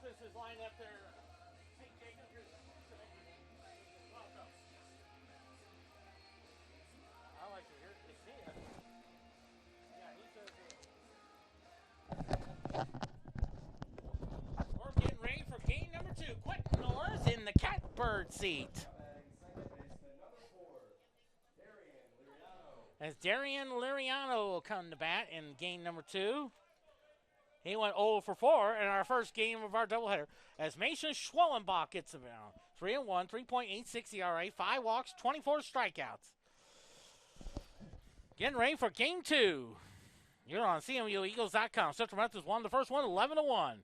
Methodist is lined up there. St. Jacob, welcome. I like to hear to see it. Yeah, he says we're getting ready for game number 2. Quentin Norris in the catbird seat. As Darian Liriano will come to bat in game number 2. He went 0 for 4 in our first game of our doubleheader. As Mason Schwellenbach gets him out. 3-1, 3.86 ERA, 5 walks, 24 strikeouts. Getting ready for game 2. You're on CMUEagles.com. Central Methodist won the first one, 11-1.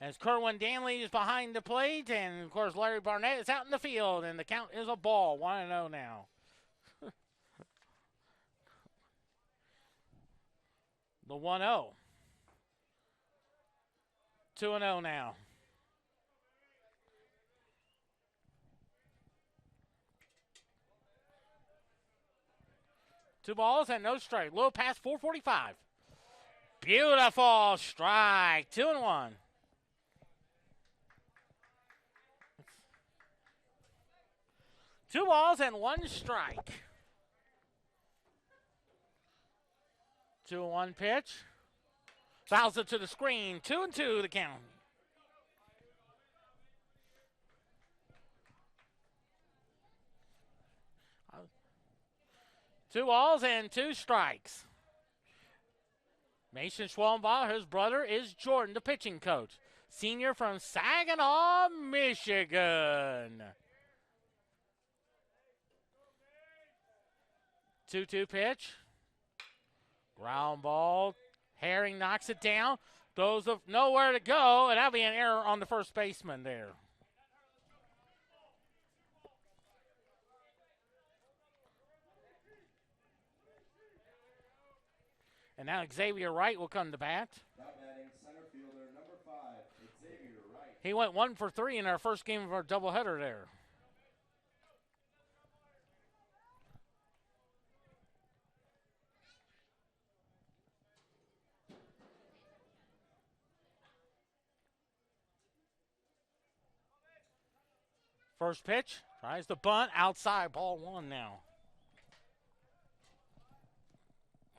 As Kerwin Danley is behind the plate, and of course Larry Barnett is out in the field, and the count is a ball, 1-0 now. The 1-0. 2-0 now. Two balls and no strike. Low pass, 445. Beautiful strike. 2-1. Two balls and one strike. 2-1 pitch. Fouls it to the screen. 2-2 the count. Two balls and two strikes. Mason Schwellenbach, his brother, is Jordan, the pitching coach. Senior from Saginaw, Michigan. 2-2 pitch. Ground ball. Herring knocks it down. Throws of nowhere to go, and that'll be an error on the first baseman there. And now Xavier Wright will come to bat. Center fielder number 5, Xavier Wright. He went 1 for 3 in our first game of our doubleheader there. First pitch, tries to bunt, outside, ball 1 now.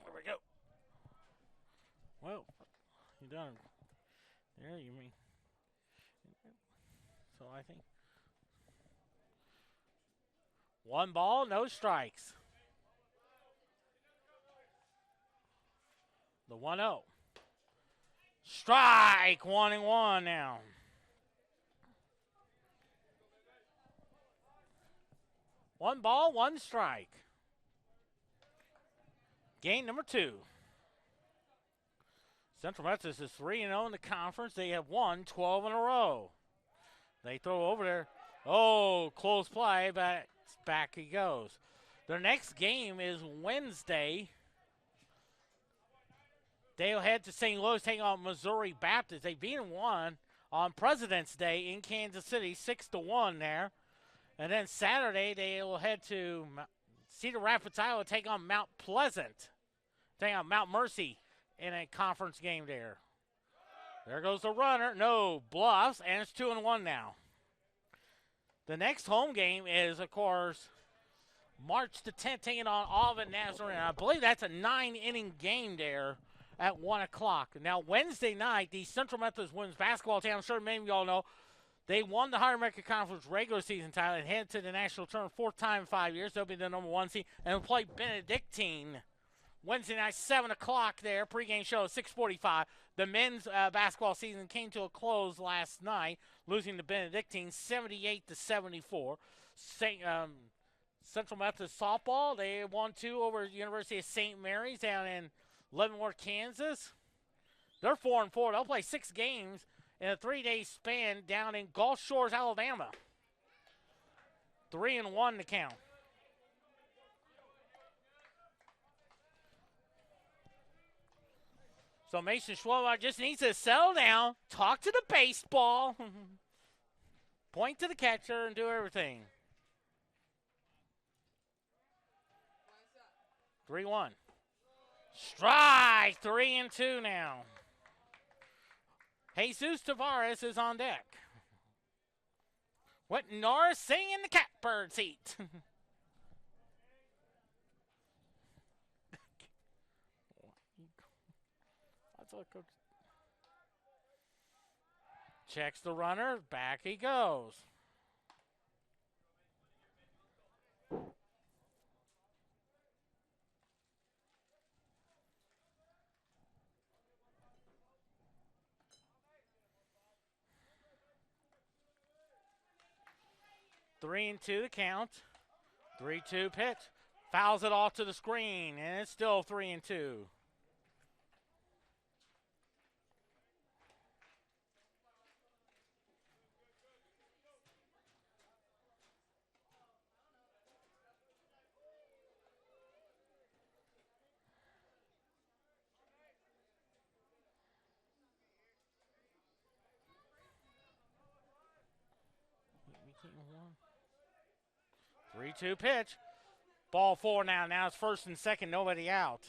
There we go. Well, you done. There you mean. So I think. 1 ball, no strikes. The 1-0. Strike, 1-1 now. One ball, one strike. Game number 2. Central Methodist is 3-0 in the conference. They have won 12 in a row. They throw over there. Oh, close play, but back he goes. Their next game is Wednesday. They'll head to St. Louis, taking on Missouri Baptist. They beat them one on President's Day in Kansas City, 6-1 there. And then Saturday, they will head to Cedar Rapids, Iowa, take on Mount Pleasant. Take on Mount Mercy in a conference game there. There goes the runner. No, bluffs, and it's 2-1 now. The next home game is, of course, March the 10th, taking on Alvin Nazarene. I believe that's a 9-inning game there at 1 o'clock. Now, Wednesday night, the Central Methodist women's basketball team, I'm sure many of you all know, they won the Higher American Conference regular season title and head to the national tournament 4th time in 5 years. They'll be the number 1 seed and will play Benedictine Wednesday night, 7 o'clock there. Pregame show at 6:45. The men's basketball season came to a close last night, losing to Benedictine 78-74. Central Methodist softball, they won 2 over the University of St. Mary's down in Leavenworth, Kansas. They're 4-4. They'll play 6 games in a 3-day span down in Gulf Shores, Alabama. 3-1 to count. So Mason Schwellenbach just needs to settle down, talk to the baseball, point to the catcher, and do everything. 3-1. Strike, 3-2 now. Jesus Tavares is on deck. What Norris singing the catbird seat. Checks the runner. Back he goes. Three and two the count. 3-2 pitch. Fouls it off to the screen, and it's still 3 and 2. Three, 2 pitch. Ball 4 now. Now it's first and second, nobody out.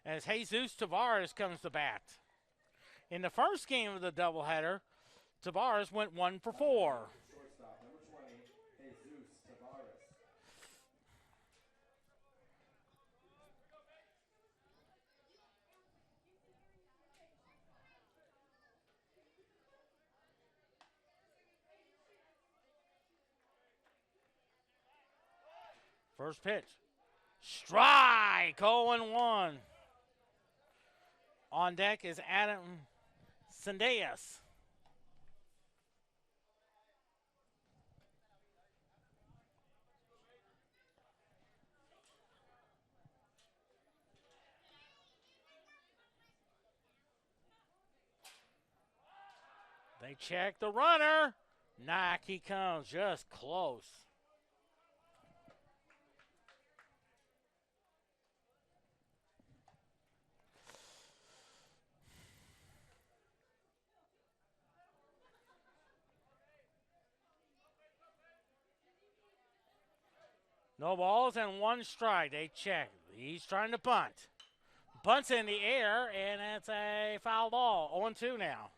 As Jesus Tavares comes to bat. In the first game of the doubleheader, Tavares went 1 for 4. Shortstop, number 20, Jesus Tavares. First pitch. Strike, 0-1. On deck is Adam Cendejas. They check the runner. Knock, he comes just close. No balls and 1 strike. They check. He's trying to bunt. Bunts in the air, and it's a foul ball. 0-2 now.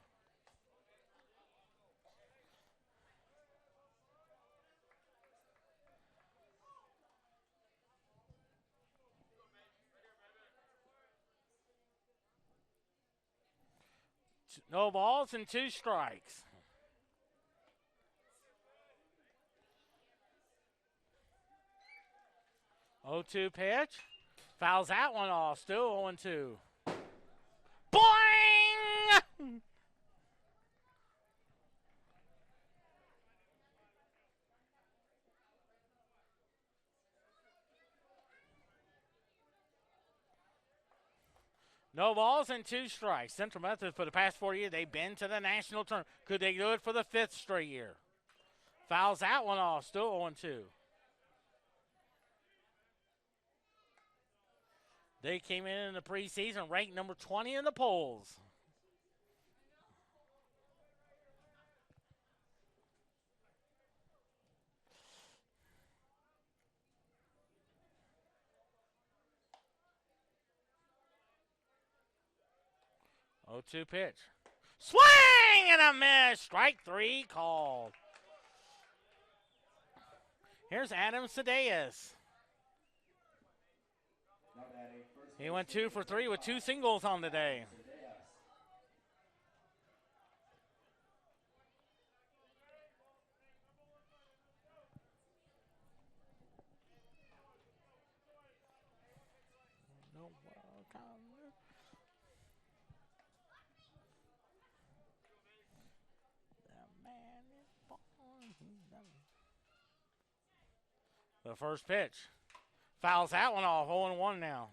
No balls and 2 strikes. 0-2 pitch. Fouls that one off. Still 0-2. Boing! No balls and 2 strikes. Central Methodist for the past 4 years, they've been to the national tournament. Could they do it for the 5th straight year? Fouls that one off. Still 0-2. They came in the preseason ranked number 20 in the polls. Oh, 2 pitch. Swing and a miss. Strike 3 called. Here's Adam Cendejas. He went 2 for 3 with 2 singles on the day. The first pitch. Fouls that one off. 0-1 now.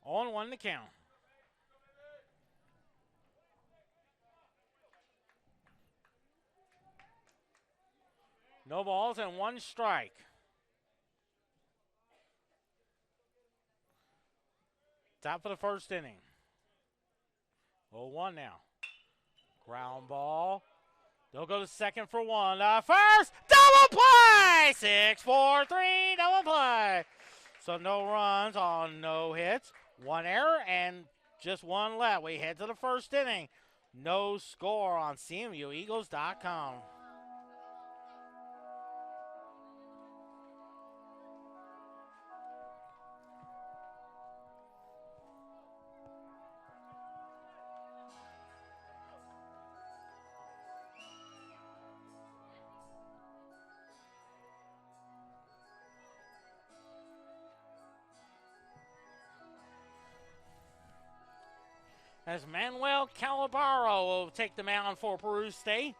On 1 to count. No balls and one strike. Top of the first inning. 0-1 now. Ground ball. They'll go to second for one. First, double play! 6-4-3, double play. So no runs on no hits. One error and just one left. We head to the first inning. No score on CMUEagles.com. As Manuel Calabaro will take the mound for Peru State.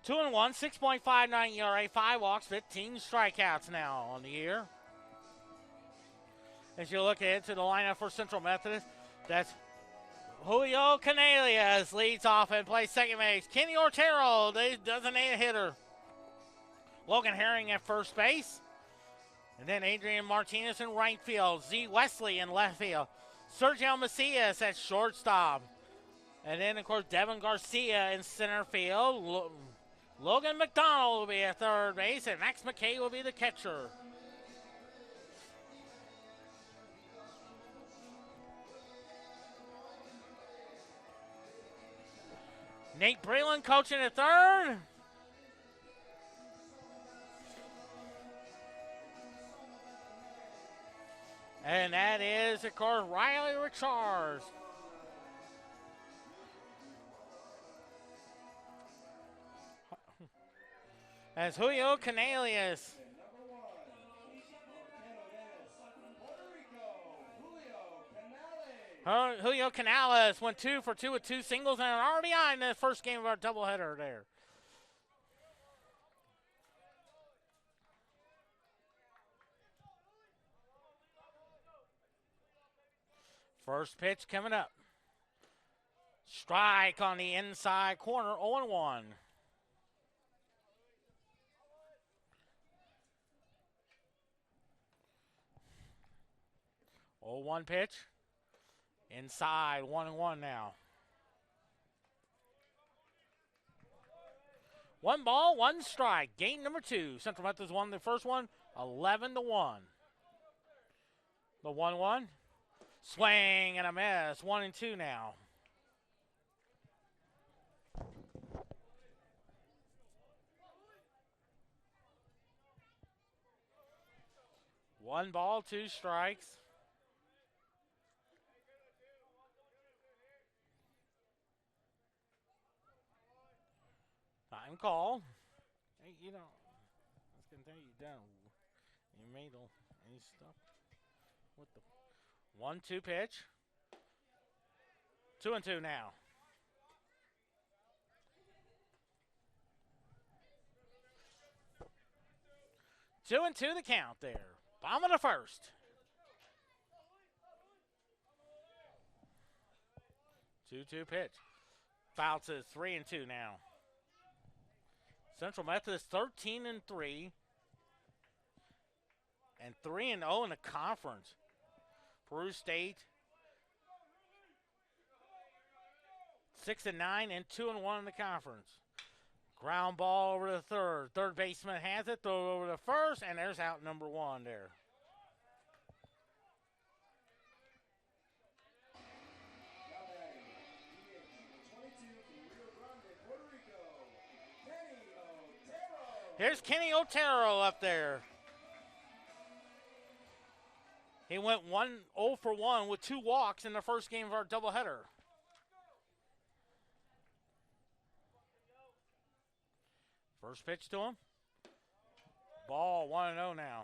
2-1, 6.59 ERA, 5 walks, 15 strikeouts now on the year. As you look ahead to the lineup for Central Methodist, that's Julio Canalias leads off and plays second base. Kenny Otero, the designated hitter. Logan Herring at first base. And then Adrian Martinez in right field. Z. Wesley in left field. Sergio Macias at shortstop. And then, of course, Devin Garcia in center field. Logan McDonald will be at third base. And Max McKay will be the catcher. Nate Breland coaching at third. And that is, of course, Riley Richards. As Julio Canalias. Julio Canales went 2 for 2 with 2 singles and an RBI in the first game of our doubleheader there. First pitch coming up. Strike on the inside corner, 0-1. Oh, 1 pitch. Inside, 1-1 now. 1 ball, 1 strike. Game number 2. Central Methodist won the first one, 11-1. The 1-1. Swing and a miss. 1-2 now. One ball, 2 strikes. Time call. Hey, you know, I was going to tell you, you done. You made any stuff with the 1-2 pitch. 2-2 now. 2-2 the count there. Bottom of the first. 2-2 pitch. Foul to 3-2 now. Central Methodist 13-3 and 3-0 in the conference. Peru State 6-9 and 2-1 in the conference. Ground ball over to third. Third baseman has it. Throw it over to first, and there's out number 1 there. Here's Kenny Otero up there. He went 0 for 1 with 2 walks in the first game of our doubleheader. First pitch to him. Ball 1-0 now.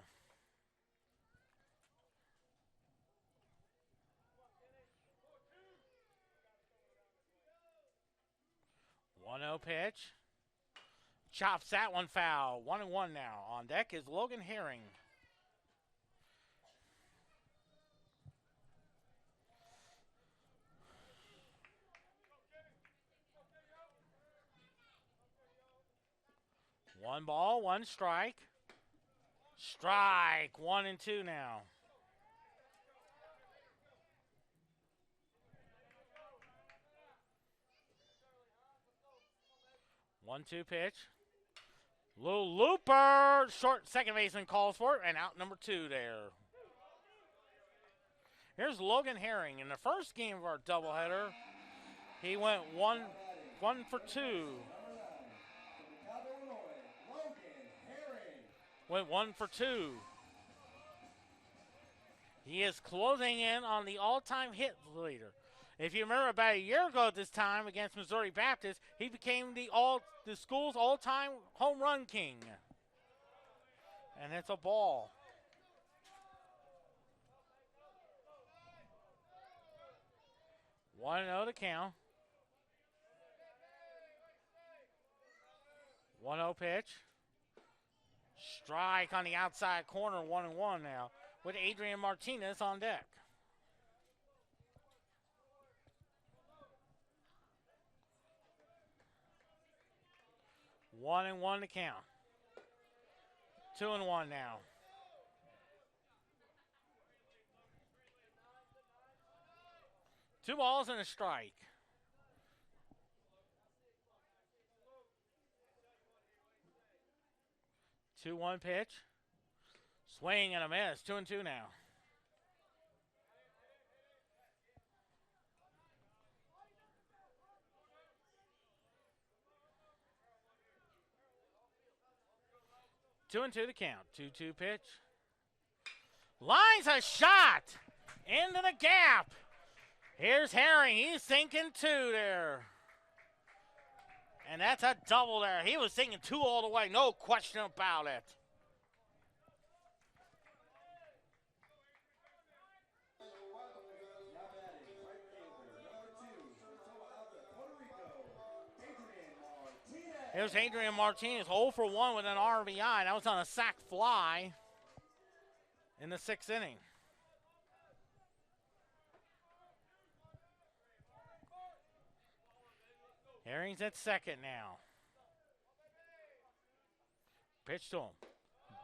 1-0 pitch. Chops that one foul. 1-1 now. On deck is Logan Herring. One ball, one strike. Strike, 1-2 now. 1-2 pitch. Little looper. Short second baseman calls for it, and out number 2 there. Here's Logan Herring. In the first game of our doubleheader, he went one for 2. Went 1 for 2. He is closing in on the all-time hit leader. If you remember about a year ago at this time against Missouri Baptist, he became the school's all-time home run king. And it's a ball. One 0 to count. 1-0 pitch. Strike on the outside corner, 1-1 now, with Adrian Martinez on deck. One and one to count. 2-1 now. Two balls and a strike. 2-1 pitch. Swing and a miss. 2-2 now. Two and two to count. 2-2 pitch. Lines a shot into the gap. Here's Herring. He's sinking 2 there. And that's a double there. He was sinking 2 all the way. No question about it. Here's Adrian Martinez, 0 for 1 with an RBI. That was on a sac fly in the 6th inning. Herring's at second now. Pitch to him.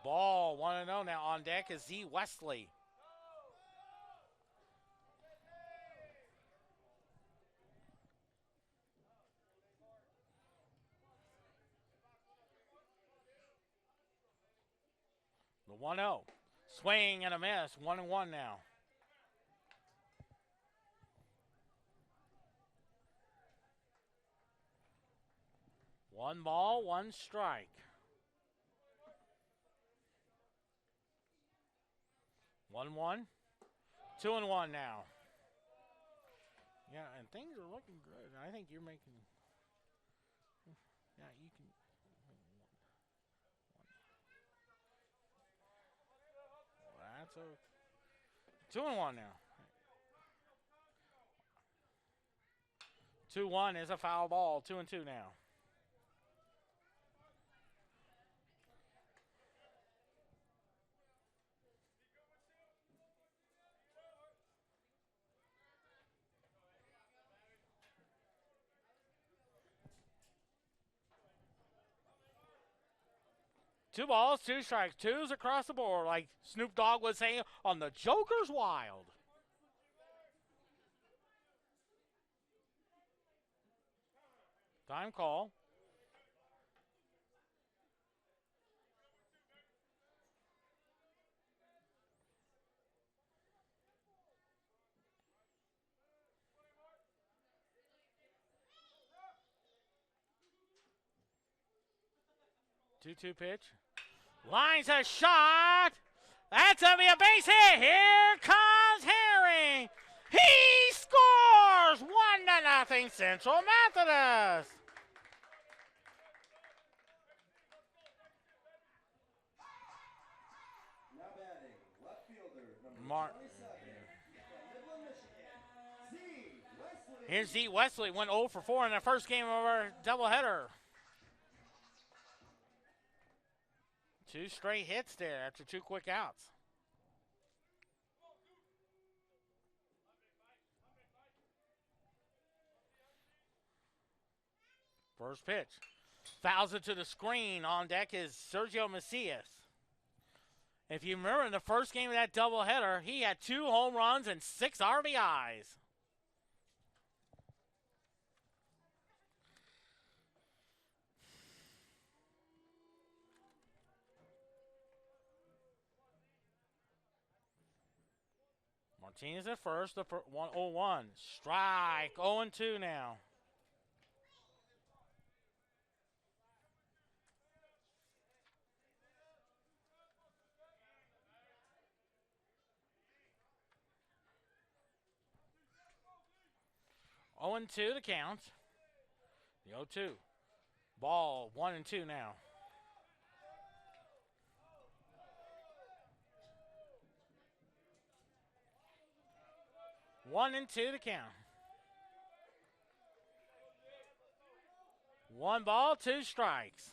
Ball, 1-0 now. On deck is Z. Wesley. The 1-0. Swing and a miss. 1-1 now. One ball, one strike. 1-1. 2-1 now. Yeah, and things are looking good. I think you're making. Yeah, you can. That's a 2-1 now. 2-1 is a foul ball. 2-2 now. Two balls, two strikes, twos across the board, like Snoop Dogg was saying on the Joker's Wild. Time call. Two-two pitch. Lines a shot. That's going to be a base hit. Here comes Herring. He scores 1-0 Central Methodist. Now batting, left fielder, number 27, Michigan, Here's Z. Wesley. Went 0 for 4 in the first game of our doubleheader. 2 straight hits there after 2 quick outs. First pitch. Fouls it to the screen. On deck is Sergio Macias. If you remember in the first game of that doubleheader, he had 2 home runs and 6 RBIs. Martinez at first, the 1-0-1. Strike, 0-2 now. Oh and 2 to count. The 0-2. Ball 1-2 now. 1-2 to count. 1 ball, 2 strikes.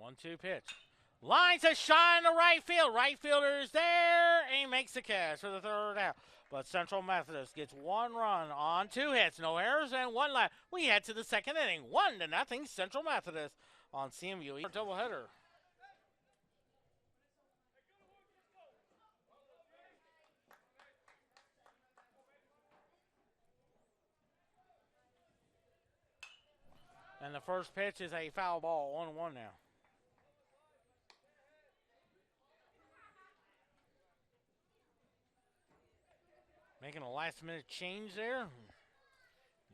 1-2 pitch. Lines a shot in the right field. Right fielder is there, and he makes the catch for the 3rd out. But Central Methodist gets 1 run on 2 hits, no errors, and 1 left. We head to the 2nd inning. 1-0 Central Methodist on CMU. Doubleheader. And the first pitch is a foul ball, 1-1 now. Making a last-minute change there. And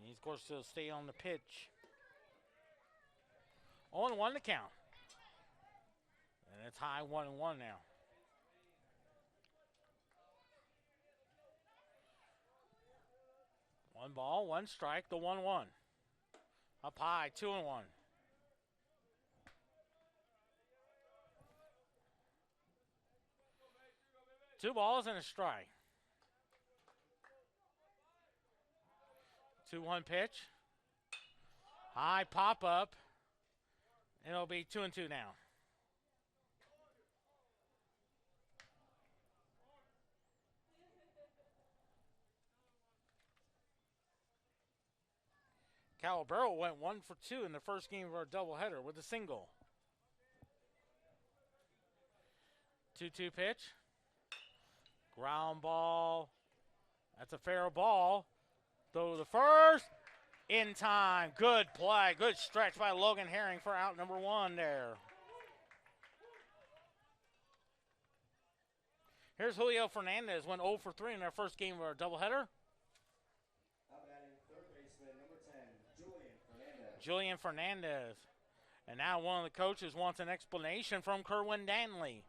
he's, of course, still stay on the pitch. 0-1 to count. And it's high 1-1 now. One ball, 1 strike, the 1-1. Up high, 2-1. Two balls and a strike. 2-1 pitch. High pop up. It'll be 2-2 now. Calabero went 1 for 2 in the first game of our doubleheader with a single. 2-2 pitch. Ground ball. That's a fair ball. Throw the first. In time. Good play. Good stretch by Logan Herring for out number 1 there. Here's Julio Fernandez. Went 0 for 3 in their first game of our doubleheader. Julian Fernandez. And now one of the coaches wants an explanation from Kerwin Danley.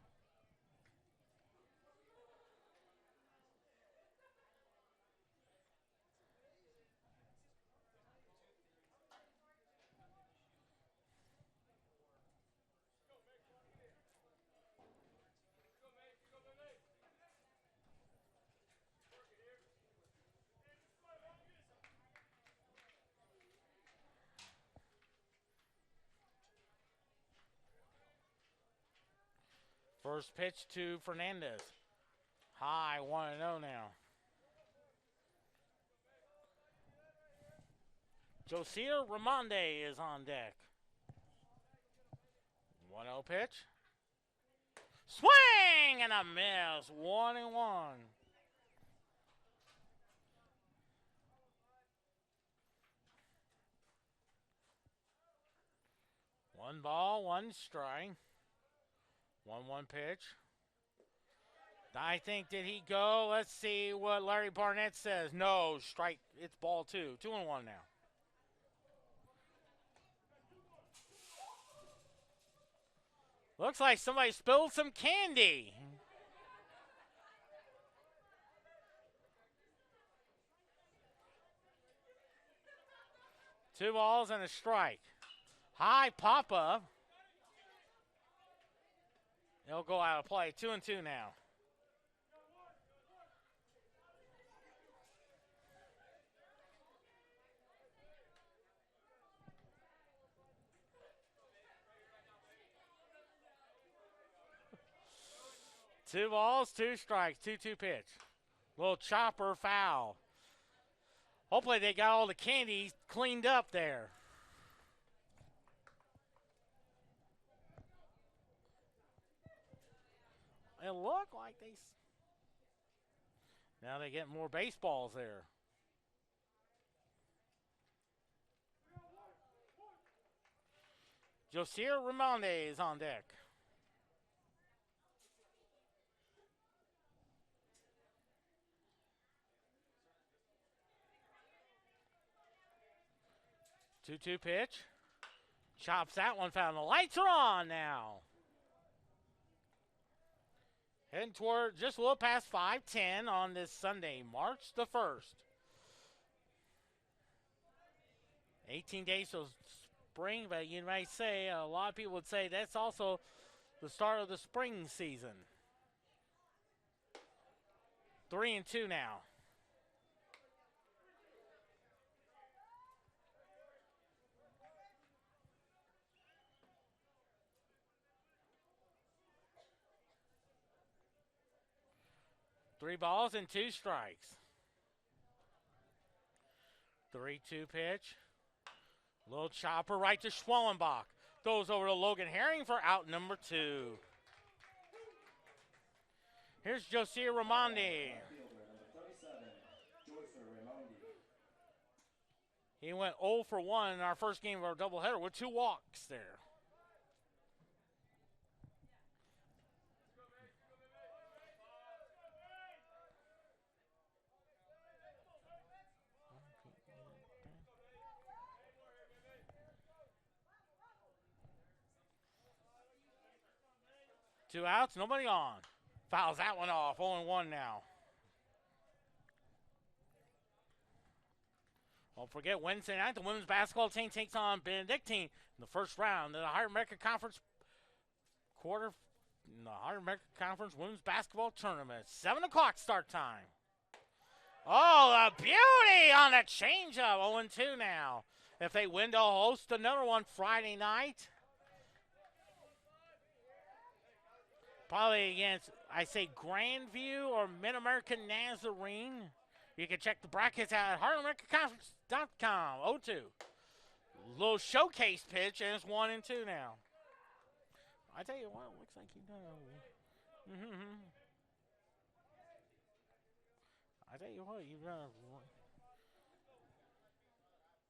First pitch to Fernandez. High 1-0 now. Josiah Ramonde is on deck. 1-0 pitch. Swing and a miss. 1-1. One ball, 1 strike. 1-1 pitch. I think, did he go? Let's see what Larry Barnett says. No, strike. It's ball 2. 2-1 now. Looks like somebody spilled some candy. Two balls and a strike. High pop-up. He'll go out of play. 2-2 now. Two balls, 2 strikes, 2-2 pitch. Little chopper foul. Hopefully they got all the candy cleaned up there. It looked like they. Now they get more baseballs there. Josier Ramonde is on deck. Two-two pitch. Chops that one foul. The lights are on now. Heading toward just a little past 5:10 on this Sunday, March the 1st. 18 days till spring, but you might say, a lot of people would say that's also the start of the spring season. 3-2 now. Three balls and two strikes. 3-2 pitch. Little chopper right to Schwellenbach. Throws over to Logan Herring for out number 2. Here's Josier Ramondi. He went 0 for 1 in our first game of our doubleheader with 2 walks there. Two outs, nobody on. Fouls that one off, 0-1 now. Don't forget, Wednesday night, the women's basketball team takes on Benedictine in the first round of the Higher America Conference Women's Basketball Tournament. 7 o'clock start time. Oh, the beauty on the changeup. 0-2 now. If they win, they'll host another one Friday night. Probably against, I say, Grandview or Mid-American Nazarene. You can check the brackets out at HeartAmericaConference.com. 0-2. Little showcase pitch, and it's 1-2 now. I tell you what, it looks like you've done a... I tell you what, you've done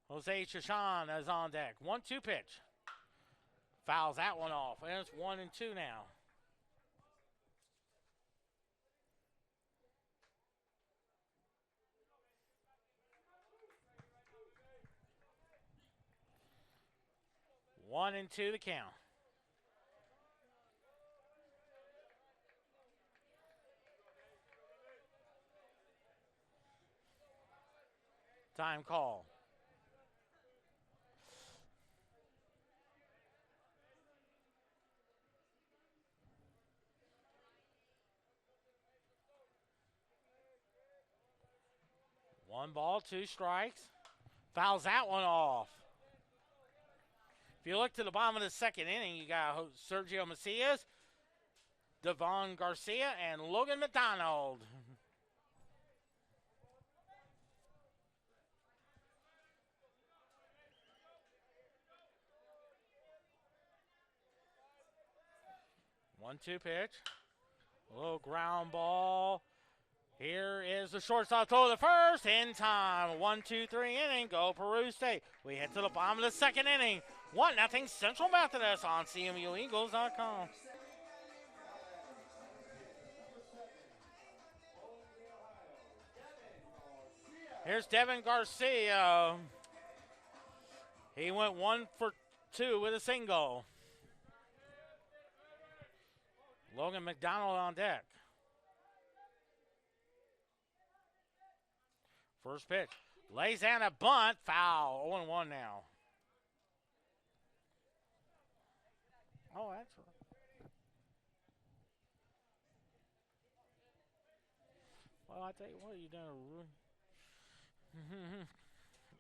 a... Jose Chachan is on deck. 1-2 pitch. Fouls that one off, and it's 1-2 now. One and two the count. Time call. One ball, 2 strikes. Fouls that one off. If you look to the bottom of the second inning, you got Sergio Macias, Devon Garcia, and Logan McDonald. One-two pitch. A little ground ball. Here is the shortstop throw to the first in time. 1-2-3 inning. Go Peru State. We head to the bottom of the second inning. 1-0 Central Methodist on CMUEagles.com. Here's Devin Garcia. He went 1 for 2 with a single. Logan McDonald on deck. First pitch. Lays down a bunt. Foul. 0-1 now. Oh, that's right. Well, I tell you what, you've done a really...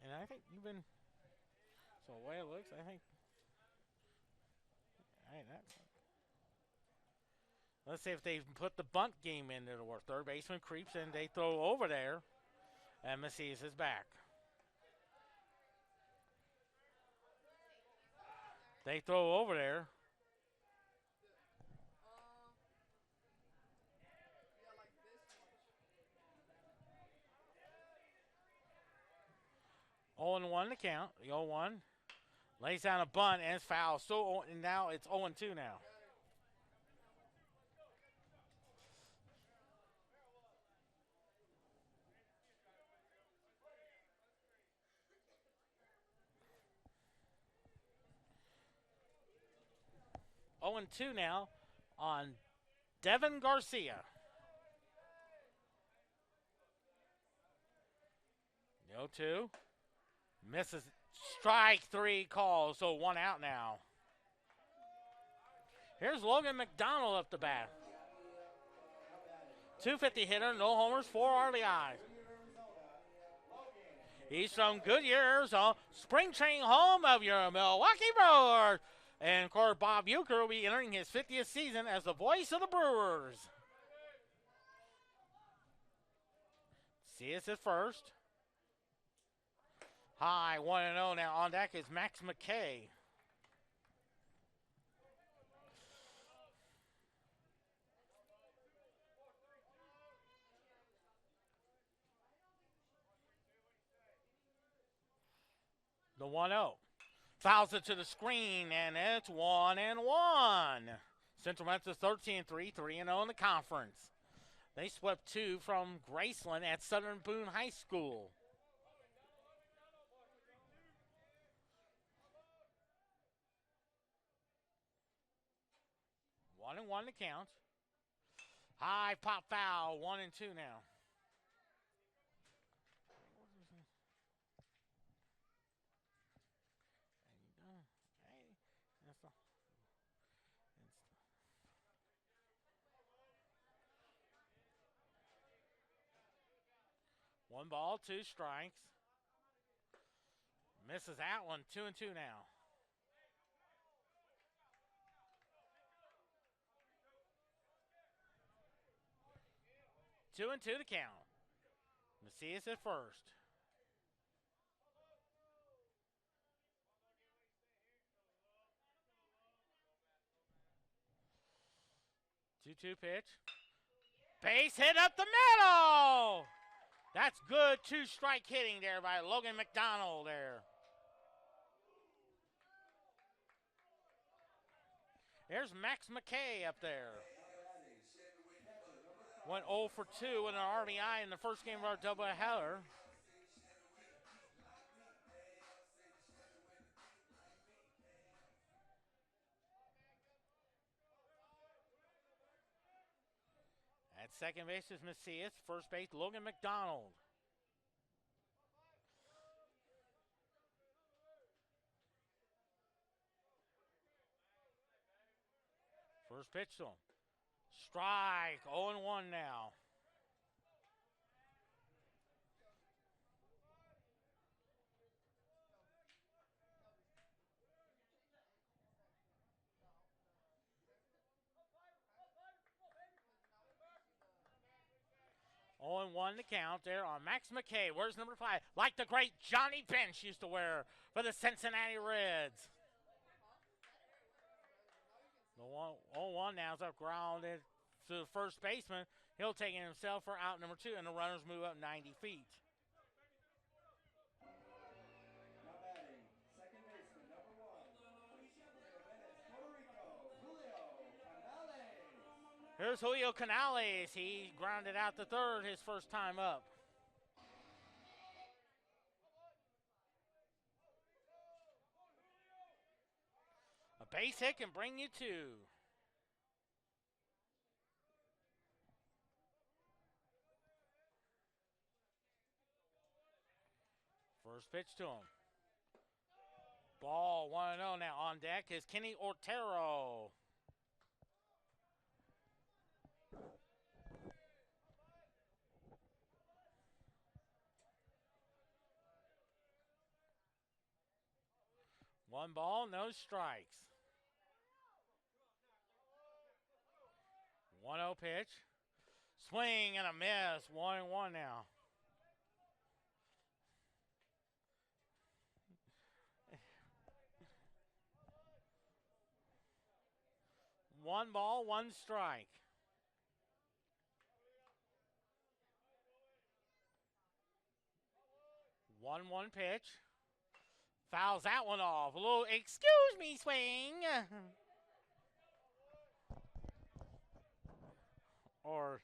and I think you've been... So the way it looks, I think... Hey, that's... Let's see if they put the bunt game into the work. Third baseman creeps and they throw over there. And Macias is back. They throw over there. Oh and 1 to count. The 0-1. Lays down a bunt and it's foul. So and now it's 0-2 now. Oh and 2 now on Devin Garcia. The 0-2. Misses. Strike 3 calls, so 1 out now. Here's Logan McDonald up the bat. 250 hitter, no homers, 4 RBIs. He's from Goodyear, Arizona, spring training home of your Milwaukee Brewers. And of course, Bob Uecker will be entering his 50th season as the voice of the Brewers. See us at first. High 1-0 now. On deck is Max McKay. The 1-0. Fouls it to the screen, and it's 1-1. Central Memphis 13-3, 3-0 in the conference. They swept 2 from Graceland at Southern Boone High School. One and 1 to count. High pop foul, 1-2 now. One ball, 2 strikes. Misses that one, 2-2 now. Two and 2 to count. Macias at first. Two-two pitch. Base hit up the middle. That's good 2-strike hitting there by Logan McDonald there. There's Max McKay up there. Went 0 for 2 with an RBI in the first game of our doubleheader. At second base is Macias. First base, Logan McDonald. First pitch to him. Strike, 0-1 now. Oh and 1 to count there on Max McKay. Where's number 5? Like the great Johnny Bench used to wear for the Cincinnati Reds. The 0-1 now is up grounded to the first baseman. He'll take it himself for out number 2, and the runners move up 90 feet. Now batting, second baseman, number 1, Puerto Rico, Julio Canales. Here's Julio Canales. He grounded out the third his first time up. A base hit can bring you 2. First pitch to him. Ball 1-0 now. On deck is Kenny Ortero. One ball, no strikes. 1-0 pitch. Swing and a miss. 1-1 now. 1 ball, 1 strike. One pitch. Fouls that one off. A little excuse me swing. Or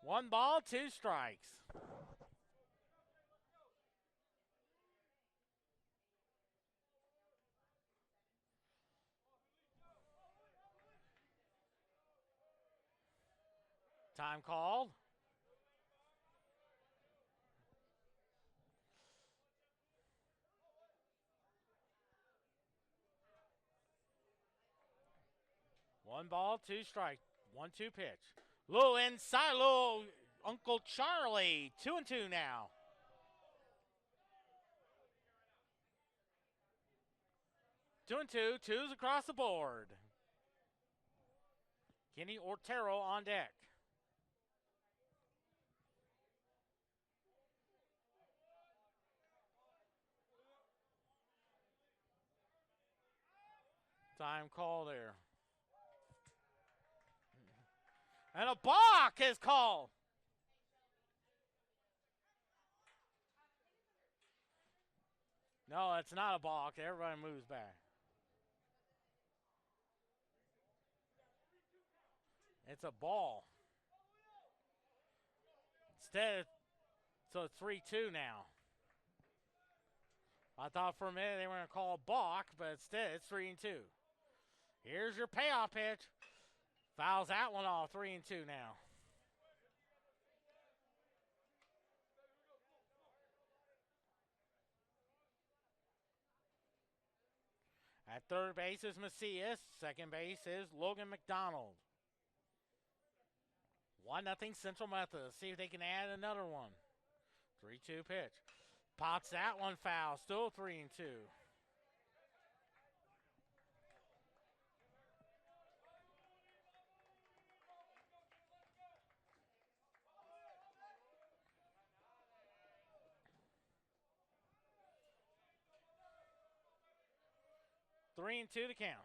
one ball, 2 strikes. Time called. One ball, 2 strike. 1-2 pitch. Little inside, little Uncle Charlie. 2-2 now. Two and two, twos across the board. Kenny Otero on deck. Time call there. And a balk is called. No, it's not a balk. Everybody moves back. It's a ball. Instead, so it's 3-2 now. I thought for a minute they were going to call a balk, but instead it's 3-2. Here's your payoff pitch. Fouls that one off, 3-2 now. At third base is Macias. Second base is Logan McDonald. 1-0 Central Methodist. See if they can add another one. 3-2 pitch. Pots that one foul. Still 3-2. Three and two to count.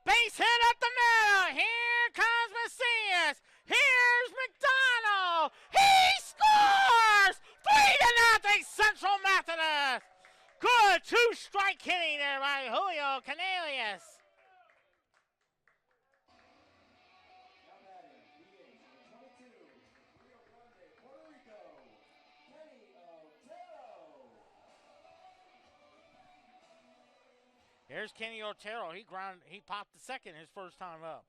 Base hit up the middle. Here comes Macias. Here's McDonald. He scores! 3-0 Central Methodist. Good two-strike hitting there by Julio Canales. Now batting, DH, 22, Rio Grande, Puerto Rico, Kenny Otero. Here's Kenny Otero. He popped the second his first time up.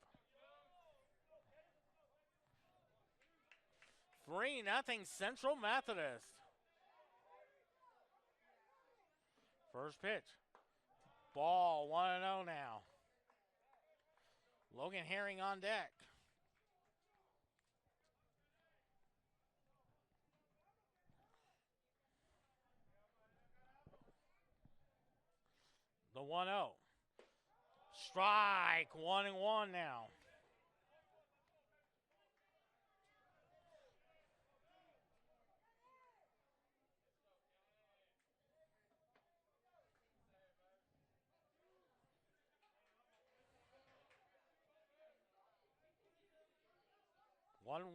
3-0 Central Methodist. First pitch. Ball 1-0 now. Logan Herring on deck. The 1-0. Strike, 1-1 now.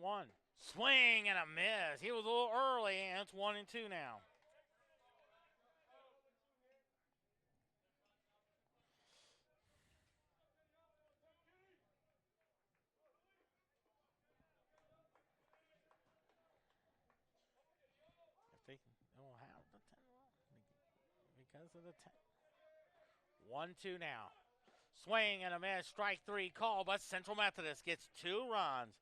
One. Swing and a miss. He was a little early, and it's 1-2 now. They will have the 10 because of the 10. 1-2 now. Swing and a miss. Strike three call, but Central Methodist gets 2 runs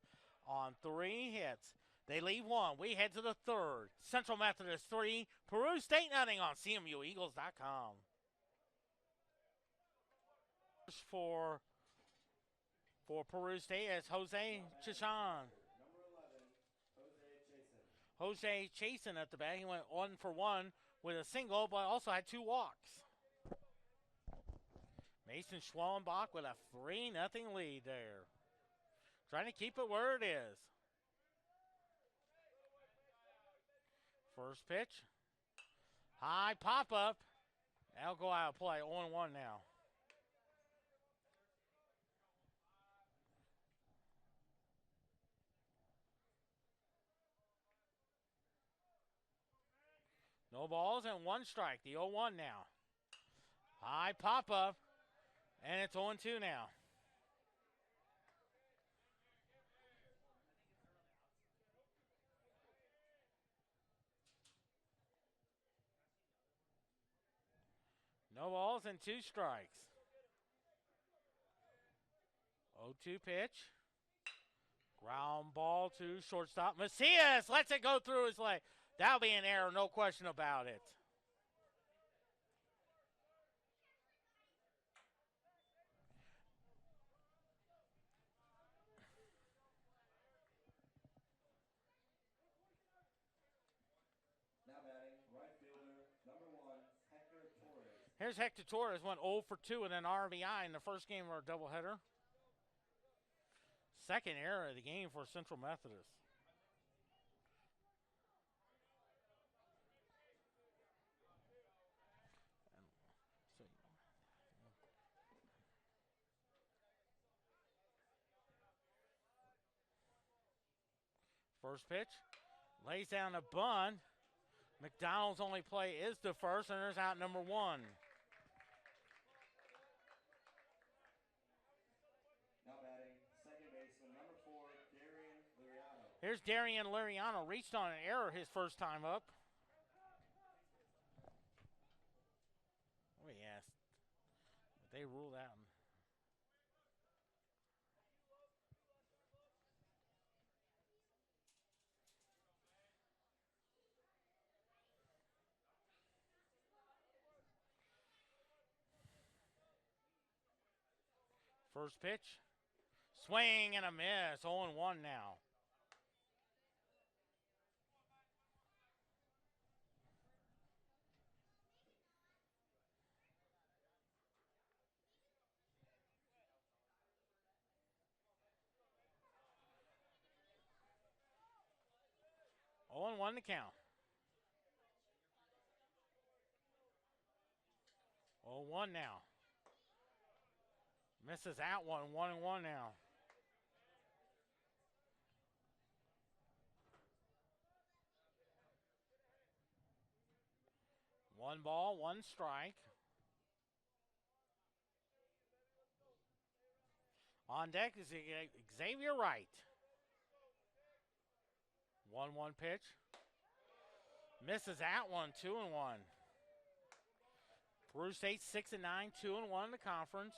on 3 hits. They leave 1. We head to the third. Central Methodist 3, Peru State nothing on CMUEagles.com. For Peru State is Jose Chacon. Number 11, Jose Chasen. Jose Chasen at the bat. He went 1 for 1 with a single, but also had 2 walks. Mason Schwellenbach with a 3-0 lead there. Trying to keep it where it is. First pitch. High pop up. That'll go out of play. 0-1 now. No balls and 1 strike. The 0-1 now. High pop up. And it's 0-2 now. No balls and 2 strikes. 0-2 pitch. Ground ball to shortstop. Macias lets it go through his leg. That'll be an error, no question about it. Now batting, right fielder, number 1, Hector Torres. Here's Hector Torres, went 0 for 2 with an RBI in the first game of our doubleheader. Second error of the game for Central Methodist. First pitch, lays down a bunt. McDonald's only play is the first, and there's out number 1. Now batting, second baseman, number 4, Darian Liriano. Here's Darian Liriano, reached on an error his first time up. Oh, yes. They ruled out. First pitch, swing and a miss. 0-1 now. Oh, and 1 to count. 0-1 now. Misses out 1-1 now. One ball, 1 strike. On deck is Xavier Wright. 1-1 pitch. Misses out 2-1. Peru State 6-9, 2-1 in the conference.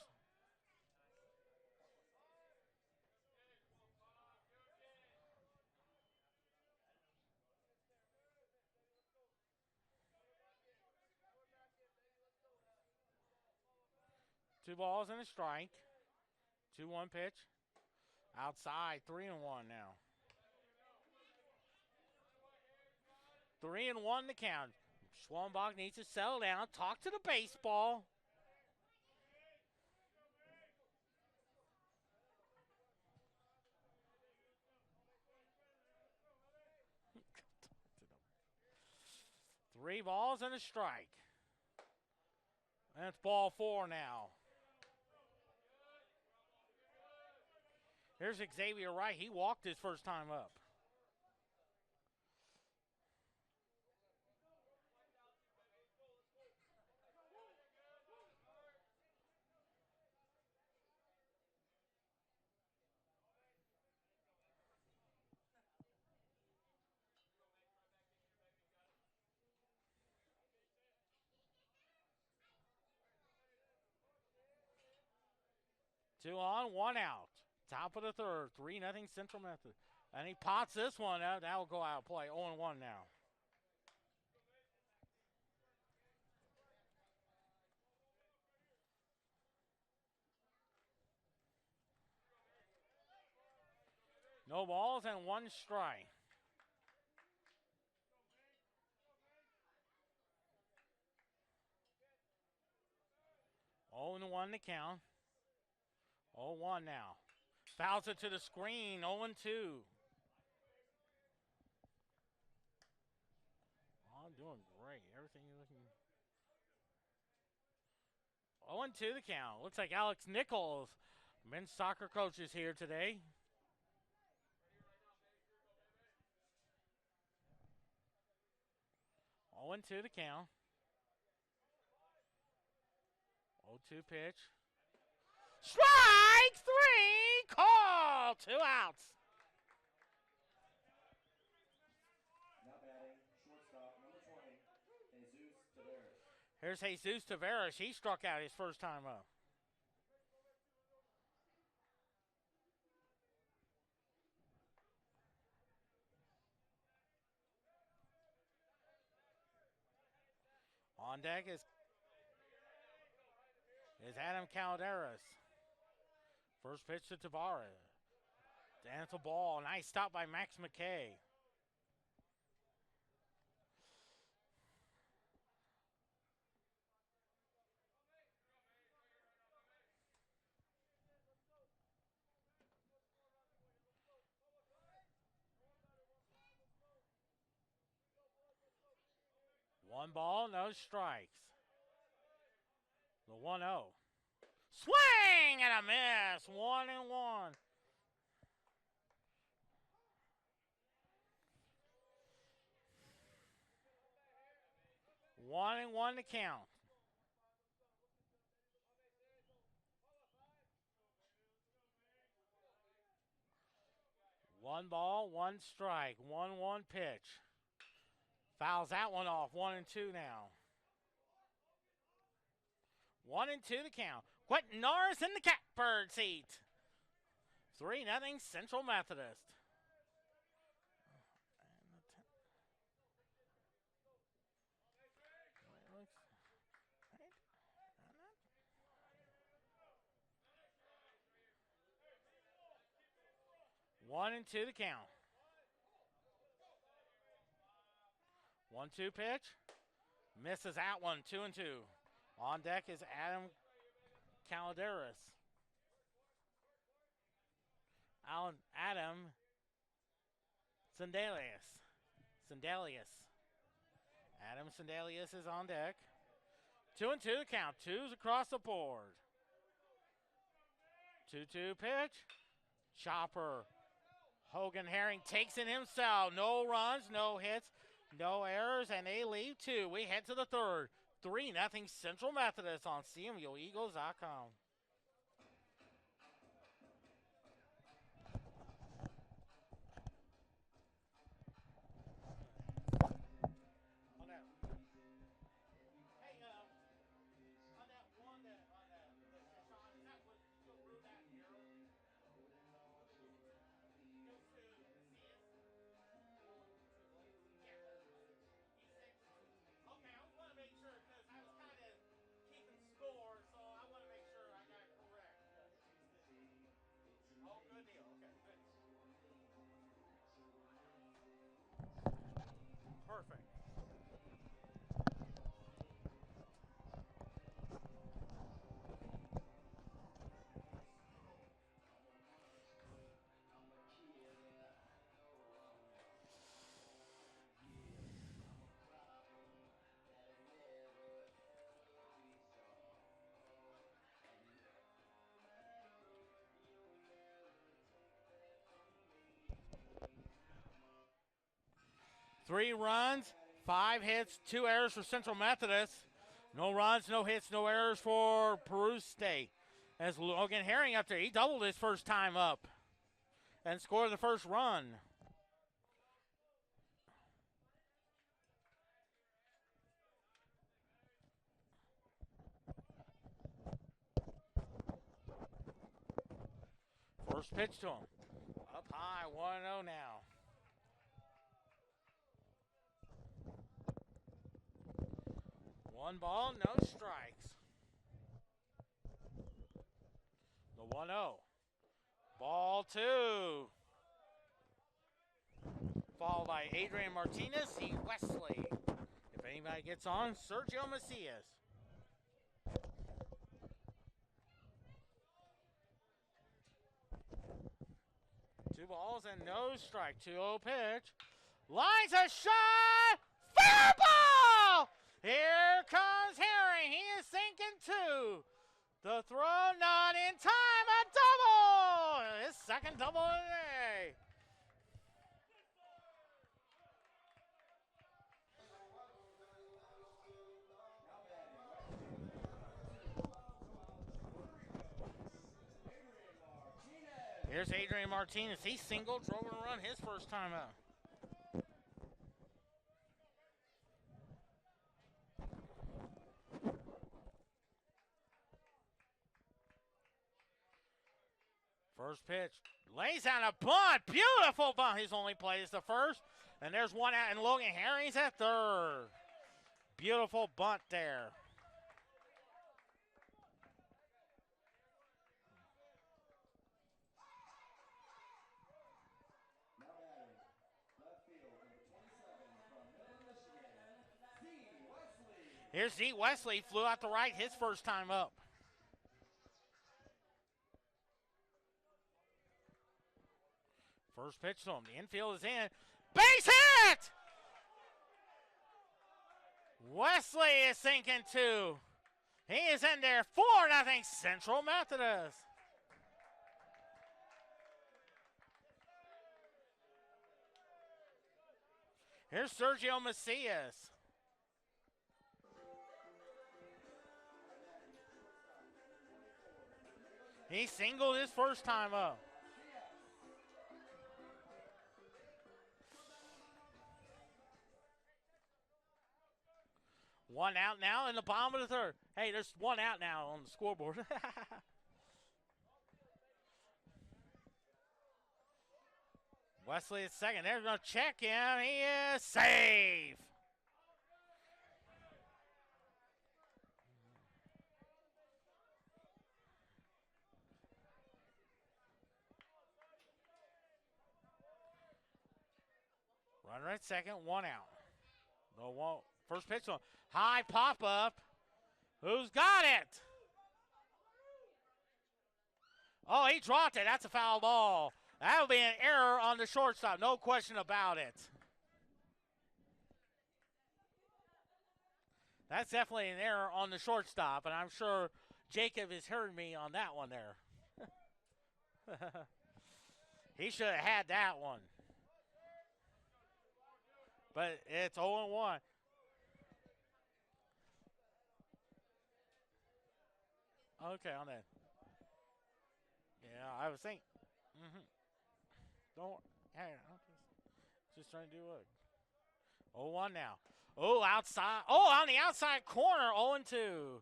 Two balls and a strike. 2-1 pitch. Outside, 3-1 now. 3-1 to count. Schwalmbach needs to settle down, talk to the baseball. Three balls and a strike. That's ball 4 now. Here's Xavier Wright. He walked his first time up. Two on, 1 out. Top of the third, 3-0 Central Methodist. And he pots this one out. That will go out of play. 0-1 now. No balls and 1 strike. Oh, and 1 to count. 0-1 now. Fouls it to the screen. 0-2. doing great. Everything you're looking. 0-2 the count. Looks like Alex Nichols, men's soccer coach, is here today. Oh, and 2 the count. 0-2 pitch. Strike 3! Call! 2 outs. Now batting, shortstop, number 20, Jesus Taveras. Here's Jesus Taveras. He struck out his first time up. On deck is Adam Calderas. First pitch to Tavares. Dance a ball. Nice stop by Max McKay. One ball, no strikes. The 1-0. Swing and a miss. 1-1. One and one to count. One ball, one strike. 1-1 pitch. Fouls that one off. 1-2 now. 1-2 the count. Quentin Norris in the catbird seat. 3-0 Central Methodist. One and two to count. 1-2 pitch. Misses that one. 2-2. On deck is Adam Calderas. Adam Sandalius. Adam Sandalius is on deck. 2-2 the count. Twos across the board. 2-2 pitch. Chopper. Hogan Herring takes it himself. No runs, no hits, no errors, and they leave two. We head to the third. 3-0 Central Methodist on CMUEagles.com. Perfect. Three runs, 5 hits, 2 errors for Central Methodist. No runs, no hits, no errors for Peru State. As Logan Herring up there, he doubled his first time up and scored the first run. First pitch to him. Up high, 1-0 now. One ball, no strikes. The 1-0. Ball 2. Followed by Adrian Martinez, C. Wesley. If anybody gets on, Sergio Macias. Two balls and no strike. 2-0 pitch. Lines a shot. Fair ball! Here's Adrian Martinez. He singled, drove a run his first time out. First pitch. Lays out a bunt. Beautiful bunt. His only play is the first. And there's one out, and Logan Herring's at third. Beautiful bunt there. Now batting, left field, number 27 from Middle Michigan, Z. Wesley. Here's Z. Wesley. Flew out the right his first time up. First pitch to him. The infield is in. Base hit! Wesley is sinking two. He is in there. 4-0 Central Methodist. Here's Sergio Macias. He singled his first time up. One out now in the bottom of the third. Hey, there's one out now on the scoreboard. Wesley is second. They're going to check him. He is safe. Runner at second, one out. No one. First pitch on high pop up. Who's got it? Oh, he dropped it. That's a foul ball. That'll be an error on the shortstop. No question about it. That's definitely an error on the shortstop, and I'm sure Jacob has heard me on that one there. He should have had that one. But it's 0-1. Okay, on that. Yeah, I was thinking. Don't. Hey, I'm just trying to do what? 0-1 now. Oh, outside. Oh, on the outside corner. 0-2.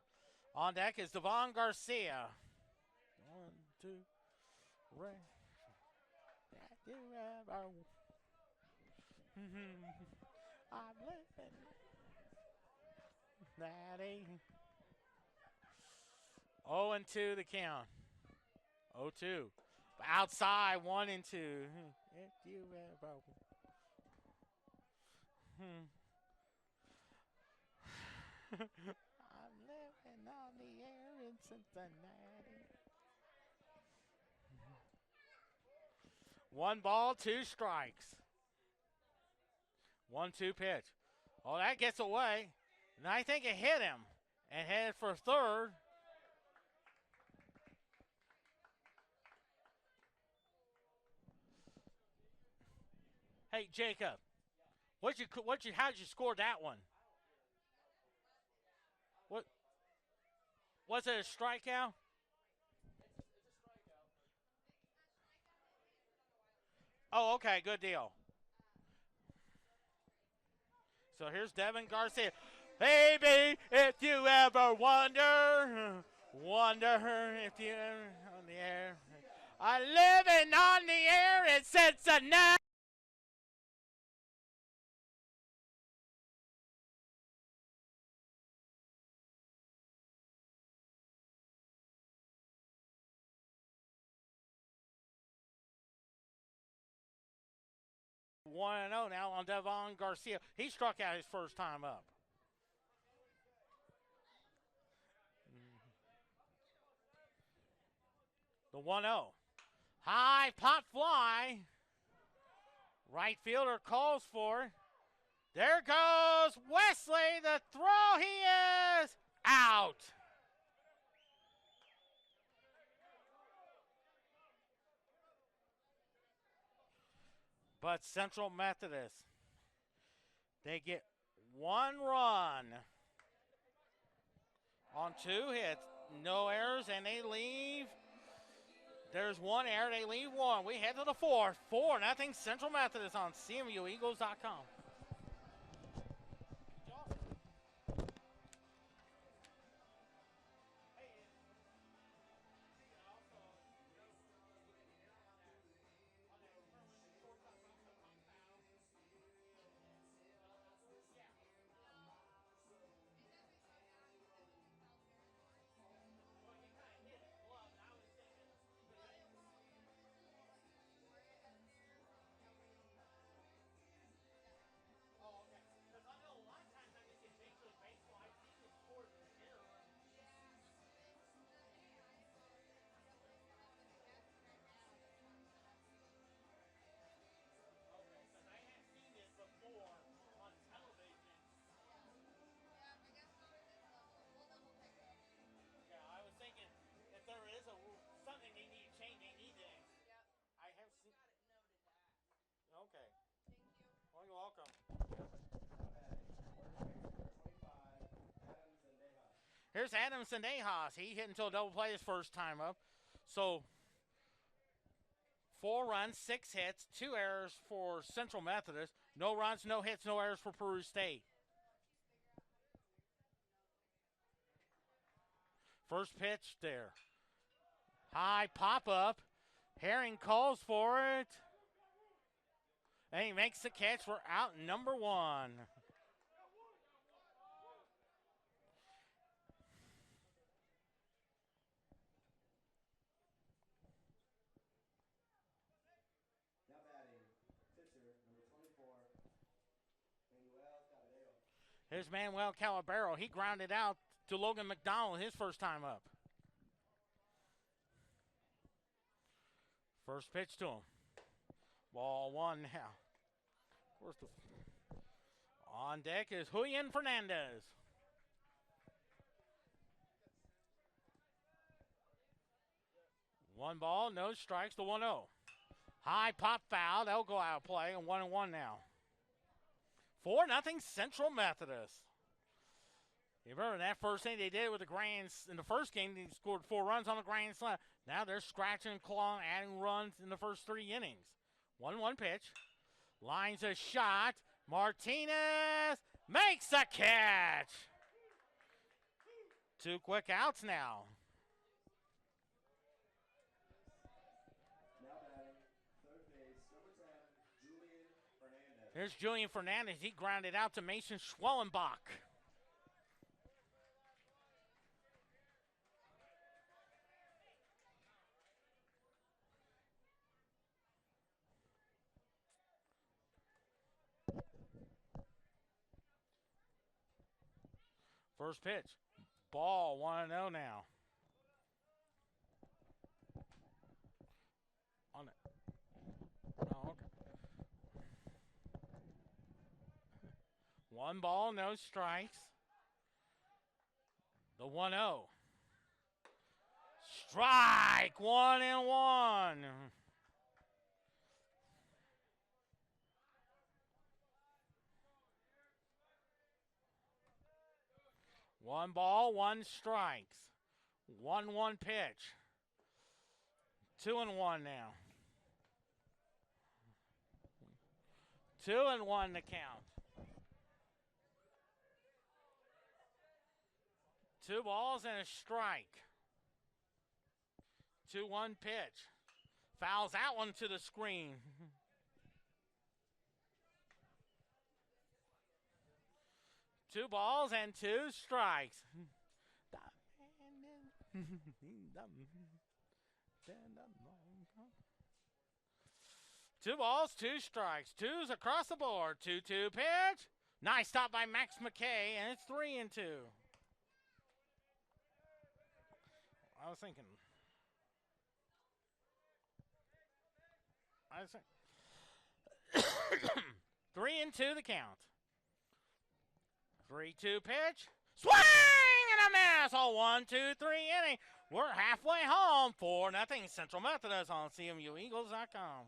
On deck is Devon Garcia. 1, 2, Ray. I'm living. That ain't. 0-2 the count. 0-2. Outside 1-2. If you ever. I'm living on the air in Cincinnati. 1 ball, 2 strikes. 1-2 pitch. Oh, that gets away. And I think it hit him and headed for third. Hey, Jacob, how'd you score that one? What was it, a strikeout? Oh, okay, good deal. So here's Devin Garcia. Baby, if you ever wonder if you ever on the air. I'm living on the air in Cincinnati. One and 0 now on Devon Garcia. He struck out his first time up. The 1-0. High pop fly. Right fielder calls for. There goes Wesley. The throw. He is out. But Central Methodist, they get 1 run on 2 hits, no errors, and they leave There's one error. They lead one. We head to the fourth. 4-0 Central Methodist on CMUEagles.com. Okay. Well, you're welcome. Here's Adam Sendejas. He hit until double play his first time up. So 4 runs, 6 hits, 2 errors for Central Methodist. No runs, no hits, no errors for Peru State. First pitch there. High pop-up. Herring calls for it. And he makes the catch for out number 1. Now batting, pitcher, number 24, Manuel Caballero. Here's Manuel Calabero. He grounded out to Logan McDonald his first time up. First pitch to him. Ball 1 now. Of course, on deck is Julian Fernandez. One ball, no strikes, the 1-0. High pop foul. They'll go out of play, and 1-1 now. 4-0 Central Methodist. You remember that first thing they did with the in the first game, they scored 4 runs on the grand slam. Now they're scratching and clawing, adding runs in the first 3 innings. 1-1 pitch. Lines a shot. Martinez makes a catch. 2 quick outs now. Now batting, third base, number 10, Julian Fernandez. Here's Julian Fernandez. He grounded out to Mason Schwellenbach. First pitch. Ball 1-0 now. On it. Oh, okay. 1 ball, no strikes. The 1-0. Strike. 1-1. One ball, 1 strikes. 1-1 pitch. 2-1 now. 2-1 to count. 2 balls and a strike. 2-1 pitch. Fouls that one to the screen. 2 balls and 2 strikes. 2 balls, 2 strikes. 2's across the board. 2-2 pitch. Nice stop by Max McKay, and it's 3-2. I was thinking. 3-2 the count. 3-2 pitch. Swing and a miss. Oh, 1-2-3 inning. We're halfway home. 4-0 Central Methodist on CMUEagles.com.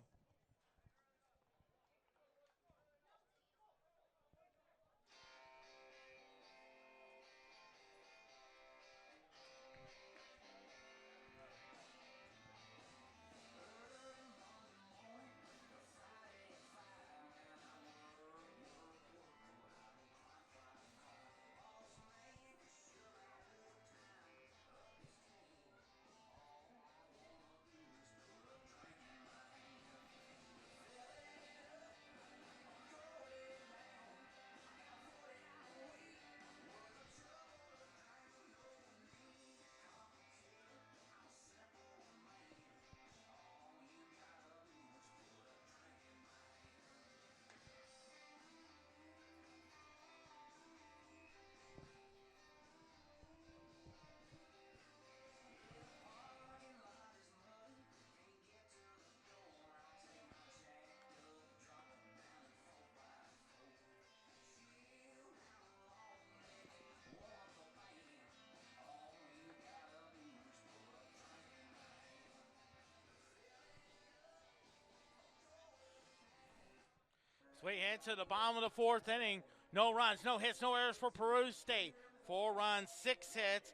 So we head to the bottom of the fourth inning. No runs, no hits, no errors for Peru State. 4 runs, 6 hits,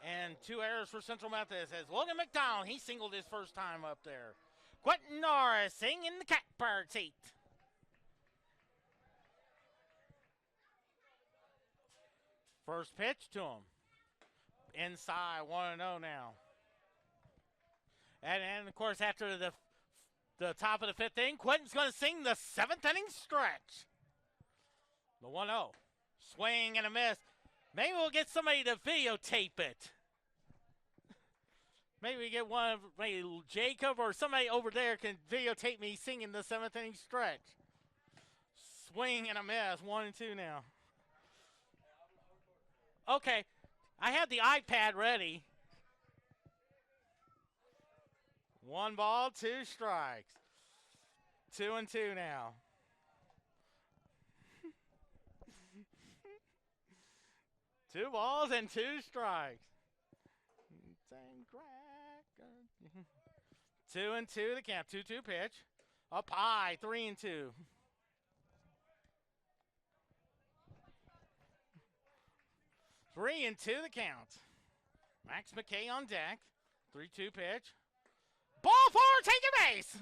and 2 errors for Central Methodist. As Logan McDonald, he singled his first time up there. Quentin Norris sitting in the catbird seat. First pitch to him. Inside, 1-0 now. And of course, after the top of the fifth inning, Quentin's going to sing the 7th inning stretch. The 1-0. Swing and a miss. Maybe we'll get somebody to videotape it. Maybe we get one of maybe Jacob or somebody over there can videotape me singing the 7th inning stretch. Swing and a miss. 1-2 now. Okay. I have the iPad ready. 1 ball, 2 strikes. 2-2 now. Two balls and 2 strikes. 2-2 the count. 2-2 pitch. Up high. 3-2. Three and two the count. Max McKay on deck. 3-2 pitch. Ball forward, take your base.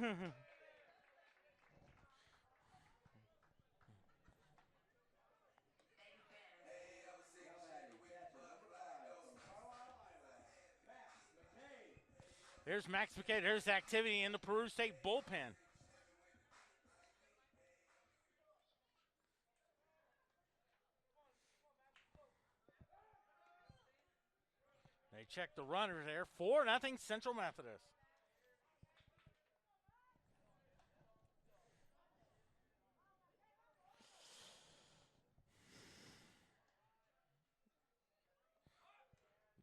There's Max McKay. There's activity in the Peru State bullpen. They check the runner there. 4-0 Central Methodist.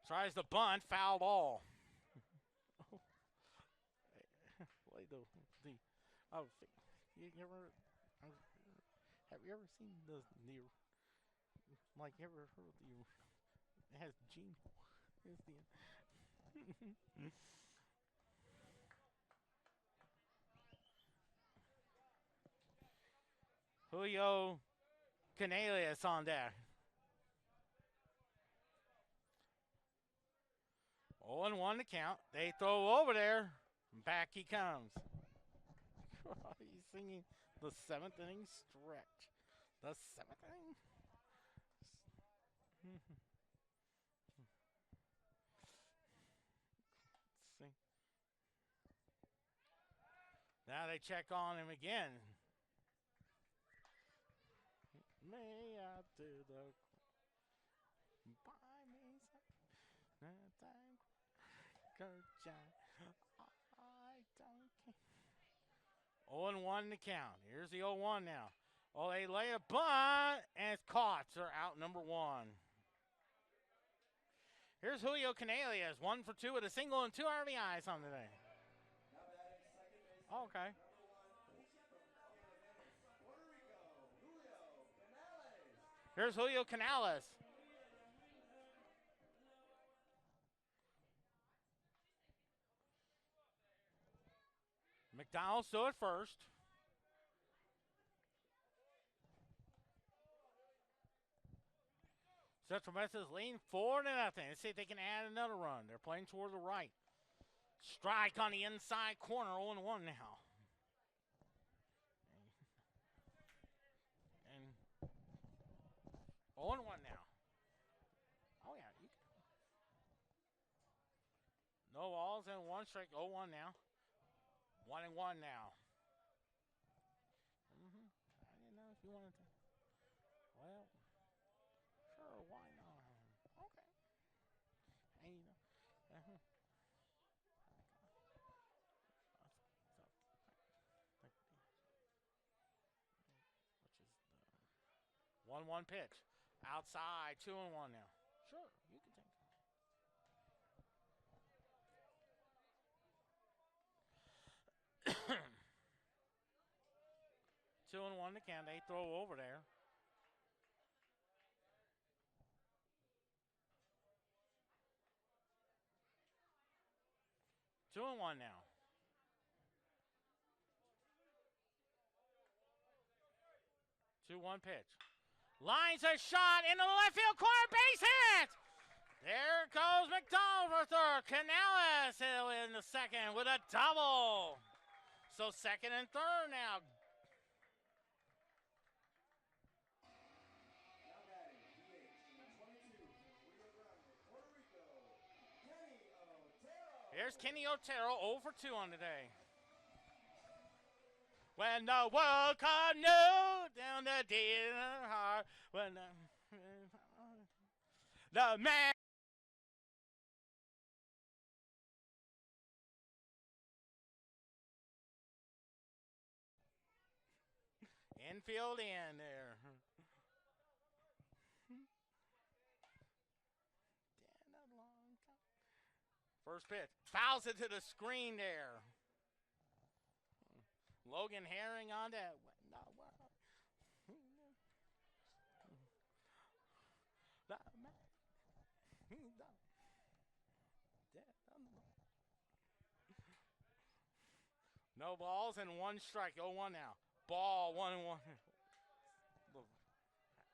Tries the bunt, foul ball. Have you ever seen the like you ever heard it has Gene? Julio Canales on there. 0-1 to count. They throw over there. Back he comes. He's singing the 7th inning stretch. The 7th inning. See. Now they check on him again. May I do the buy me some time. Go John. I don't care. 0-1 to count. Here's the 0-1 now. Oh, they lay a bunt, and it's caught. So they're out number 1. Here's Julio Canales, 1 for 2 with a single and 2 RBIs on the day. Oh, okay. Here's Julio Canales. McDonald still at first. Central Methodist lean 4-0. Let's see if they can add another run. They're playing toward the right. Strike on the inside corner, 0-1 now. And 0-1 now. Oh, yeah. No balls and 1 strike, 0-1 now. 1-1 now. I didn't know if you wanted to. Well, sure, why not? Okay. And you know. Which is the 1-1 pitch. Outside, 2-1 now. Sure, you can take it. 2-1 to count. They throw over there. Two and one now. 2-1 pitch. Lines a shot into the left field corner, base hit! There goes McDonald for third. Canales in the second with a double. So second and third now. Now batting, DH, number 22 from Rio Grande, Puerto Rico, Kenny Otero. Here's Kenny Otero, 0 for 2 on the day. When the world caught new down the dinner heart, when the man. Infield in there. First pitch. Fouls it to the screen there. Logan Herring on that. No balls and 1 strike. 0-1 now. Ball 1-1.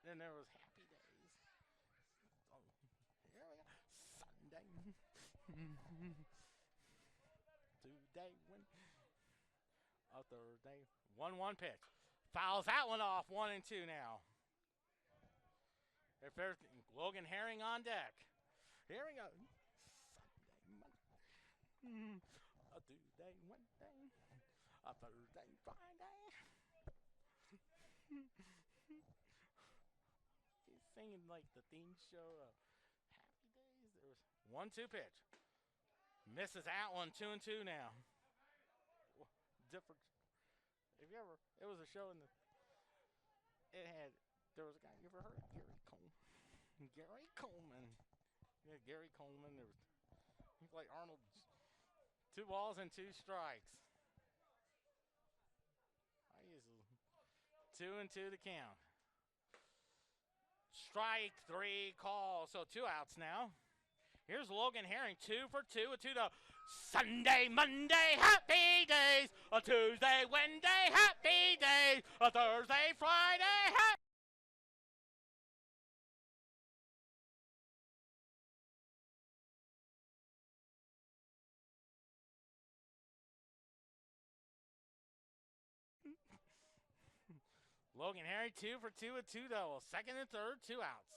Then there was happy days. Oh, here we go. Sunday. Tuesday win. A Thursday. 1-1 pitch. Fouls that one off. 1-2 now. If there's Logan Herring on deck. Here we go. Sunday, Monday. A Tuesday, Wednesday. A Thursday, Friday. He's singing like the theme show of Happy Days. There was 1-2 pitch. Misses that one. 2-2 now. Different. If you ever, it was a show in the. It had. There was a guy. You ever heard of Gary Coleman? Gary Coleman. Yeah, Gary Coleman. There was. He's like Arnold. 2 balls and 2 strikes. I use 2-2 to count. Strike 3 call. So 2 outs now. Here's Logan Herring, 2 for 2 with 2 to Sunday, Monday, happy days. A Tuesday, Wednesday, happy days. A Thursday, Friday, happy. Logan Herring, 2 for 2 with 2 doubles. Second and third, 2 outs.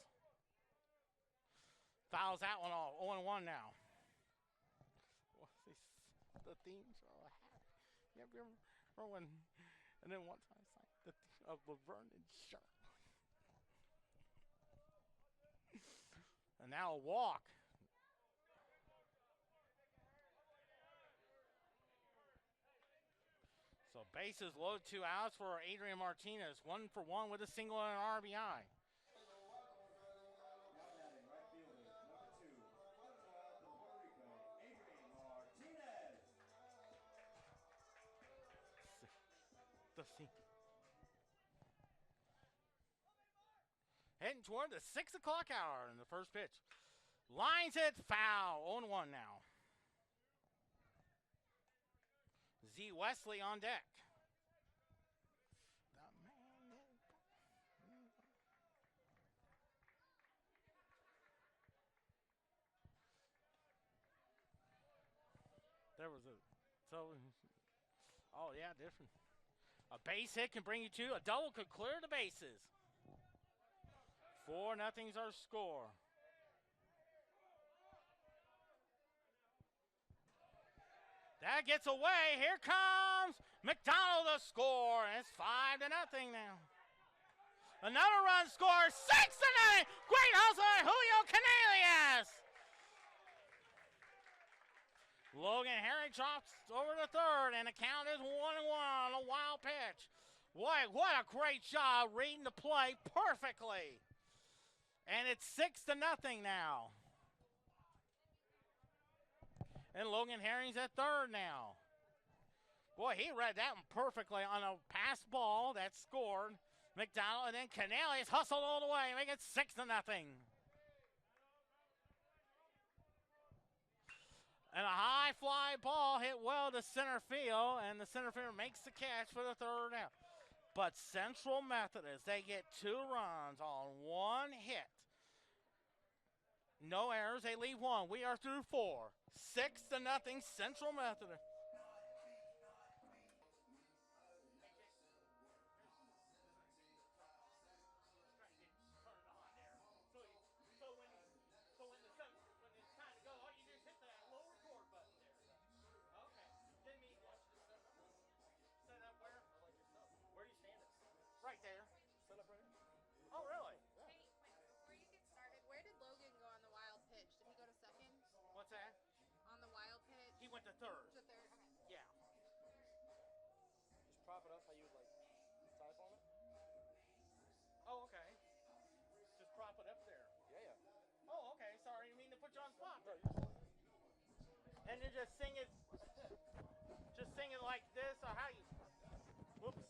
Fouls that one off. 0-1 now. The theme show. Yeah, remember when? And then one time I sang the theme of Laverne and Shirley. And now a walk. So bases loaded, 2 outs for Adrian Martinez. 1 for 1 with a single and an RBI. Heading toward the 6 o'clock hour in the first pitch. Lines it foul. 0-1 now. Z Wesley on deck. There was a, so, oh yeah, different. A base hit can bring you 2. A double could clear the bases. 4-0's our score. That gets away. Here comes McDonald to score. And it's 5-0 now. Another run scores. 6-0. Great hustle by Julio Canales. Logan Herring drops over to third, and the count is 1-1 on a wild pitch. What a great job reading the play perfectly. And it's 6-0 now. And Logan Herring's at third now. Boy, he read that one perfectly on a pass ball that scored. McDonald, and then Canales hustled all the way, make it 6-0. And a high fly ball hit well to center field, and the center fielder makes the catch for the third out. But Central Methodist, they get 2 runs on 1 hit. No errors. They leave 1. We are through 4. 6-0 Central Methodist. Right there. Set up right here. Oh, really? Hey, before you get started, where did Logan go on the wild pitch? Did he go to second What's that? on the wild pitch? He went to third. to third. Okay. Yeah. Just prop it up how you would like type on it. Oh, okay. Just prop it up there. Yeah, yeah. Oh, okay. Sorry, you mean to put you on the spot. No, you're And you just sing it like this, or how you? Whoops.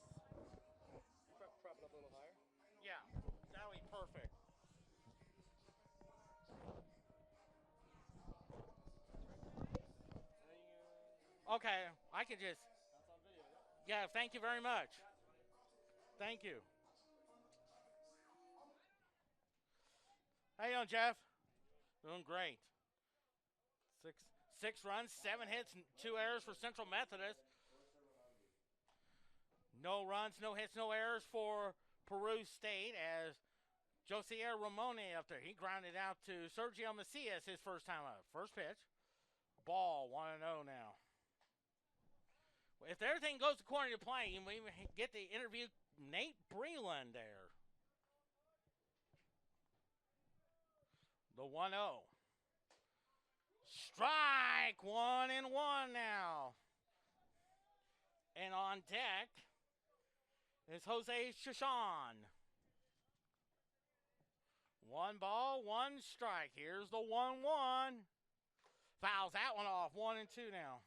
prop it up a little higher. Yeah, that'll be perfect. And then you Okay, I can just. that's on video, yeah? Yeah, thank you very much. Thank you. How you doing, Jeff? Doing great. Six runs, 7 hits, 2 errors for Central Methodist. No runs, no hits, no errors for Peru State as Josier Ramone up there. He grounded out to Sergio Macias his first time up. First pitch. Ball, 1-0 now. If everything goes according to plan, you may get to interview Nate Breland there. The 1-0. Strike, 1-1 now. And on deck is Jose Shashan. 1 ball, 1 strike. Here's the 1-1. Fouls that one off. 1-2 now.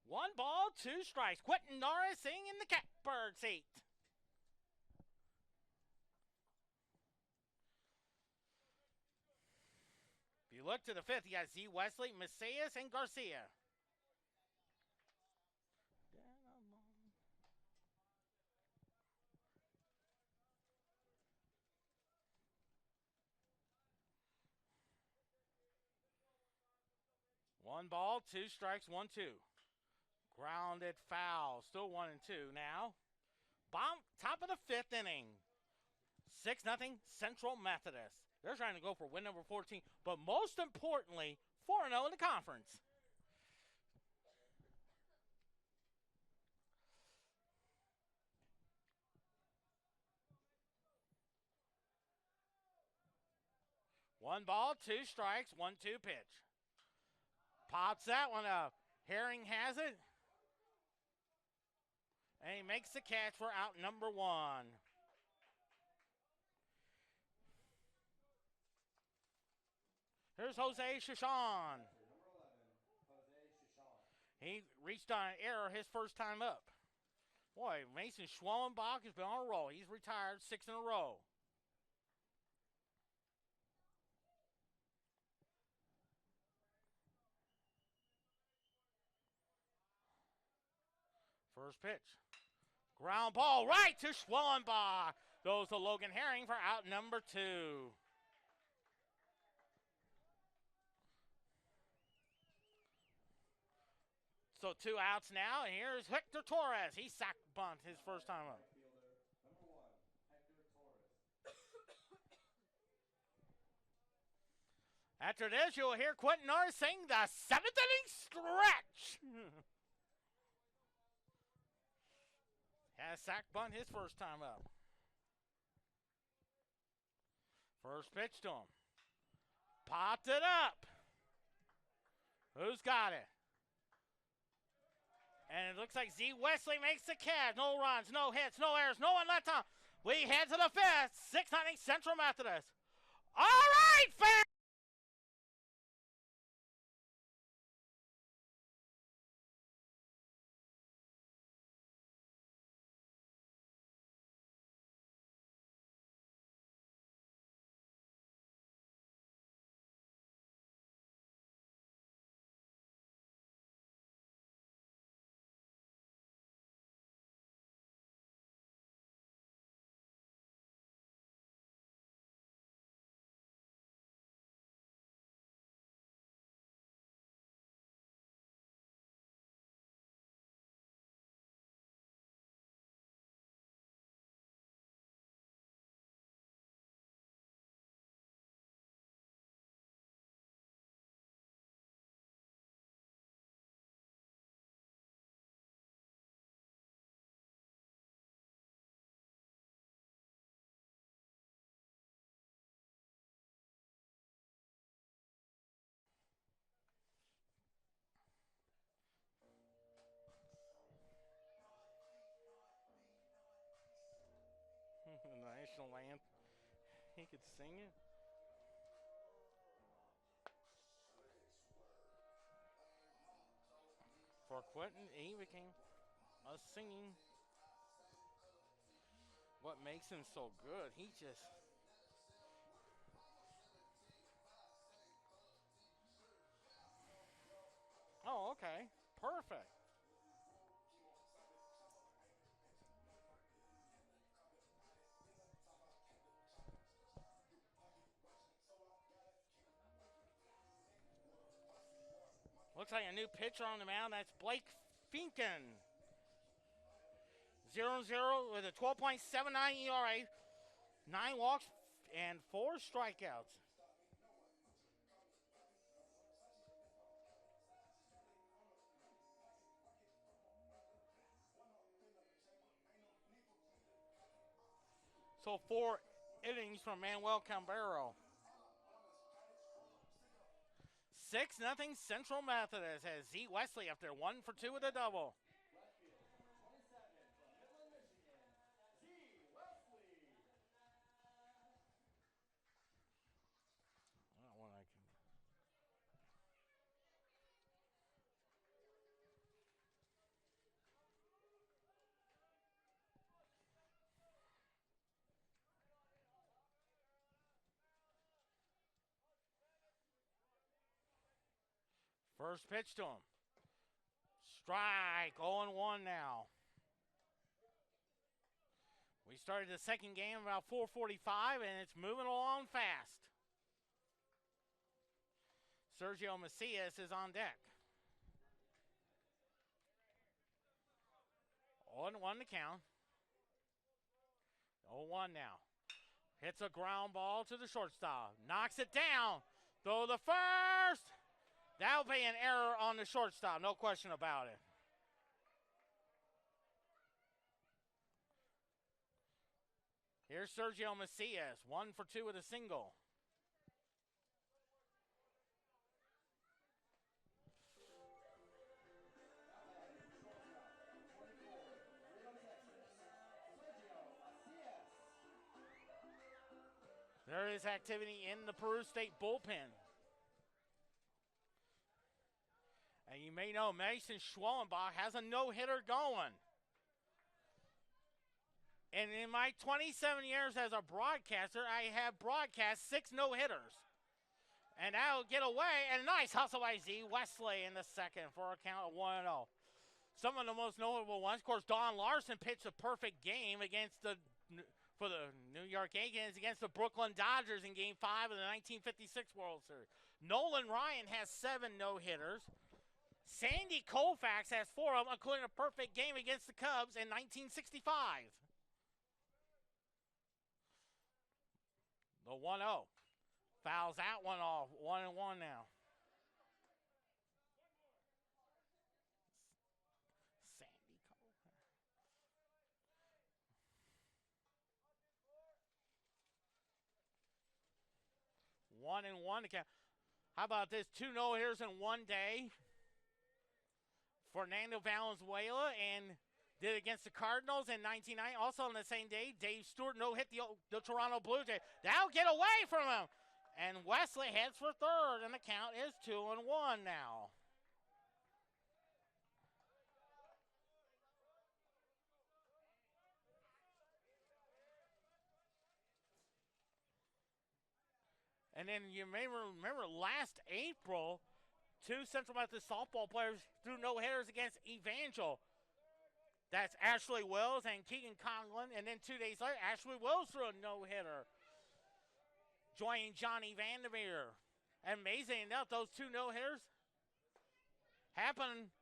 1 ball, 2 strikes. Quentin Norris in the catbird seat. If you look to the 5th, you got Z. Wesley, Macias, and Garcia. One ball, 2 strikes, 1-2. Grounded foul. Still 1-2 now. Bottom, top of the 5th inning. 6-0 Central Methodist. They're trying to go for win number 14, but most importantly, 4-0 in the conference. One ball, 2 strikes, 1-2 pitch. Pops that one up. Herring has it. And he makes the catch for out number 1. Here's Jose Shashan. Number 11, Jose Shashan. He reached on an error his first time up. Boy, Mason Schwellenbach has been on a roll. He's retired 6 in a row. First pitch. Ground ball right to Schwellenbach. Goes to Logan Herring for out number 2. So 2 outs now, and here's Hector Torres. He sack bunt his first time up. Number 1, Hector Torres. After this, you'll hear Quentin Norris sing the 7th inning stretch. Has sack bunt his first time up. First pitch to him. Popped it up. Who's got it? And it looks like Z. Wesley makes the catch. No runs, no hits, no errors, no one left on. We head to the 5th. 6-0 Central Methodist. All right, fans. could sing it. For Quentin, he became a singing. What makes him so good? He just. Oh, okay. Perfect. Looks like a new pitcher on the mound. That's Blake Finken. 0-0 with a 12.79 ERA, 9 walks, and 4 strikeouts. So 4 innings from Manuel Cambero. 6-0 Central Methodist has Z Wesley after 1 for 2 with a double. Left field, 22nd from Midland, Michigan, Z. Wesley. That one I can. First pitch to him. Strike, 0-1 now. We started the second game about 4:45, and it's moving along fast. Sergio Macias is on deck. 0-1 to count. 0-1 now. Hits a ground ball to the shortstop. Knocks it down. Throw the first. That'll be an error on the shortstop, no question about it. Here's Sergio Macias, 1 for 2 with a single. There is activity in the Peru State bullpen. And you may know Mason Schwellenbach has a no-hitter going. And in my 27 years as a broadcaster, I have broadcast 6 no-hitters. And that'll get away. And a nice hustle by Z Wesley in the second for a count of 1-0. Some of the most notable ones, of course, Don Larson pitched a perfect game for the New York Yankees against the Brooklyn Dodgers in Game 5 of the 1956 World Series. Nolan Ryan has 7 no-hitters. Sandy Koufax has 4 of them, including a perfect game against the Cubs in 1965. The 1-0. Fouls that one off. 1-1 now. Sandy Koufax. 1-1 to count. How about this? 2 no-hitters in one day. Fernando Valenzuela and did it against the Cardinals in 1990. Also on the same day, Dave Stewart no-hit the Toronto Blue Jays. That'll get away from him. And Wesley heads for third, and the count is 2-1 now. And then you may remember last April, 2 Central Methodist softball players threw no-hitters against Evangel. That's Ashley Wills and Keegan Conglin. And then 2 days later, Ashley Wills threw a no-hitter, joining Johnny Vandermeer. And amazing enough, those 2 no-hitters happened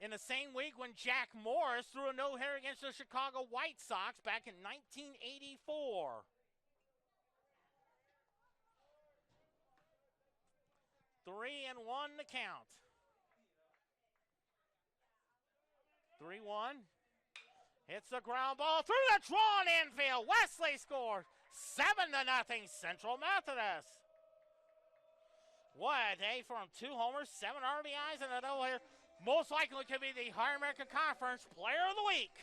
in the same week when Jack Morris threw a no-hitter against the Chicago White Sox back in 1984. 3-1 to count. 3-1. Hits the ground ball through the drawn infield. Wesley scores 7-0 Central Methodist. What a day for him. 2 homers, 7 RBIs, and a double here. Most likely could be the Higher American Conference Player of the Week.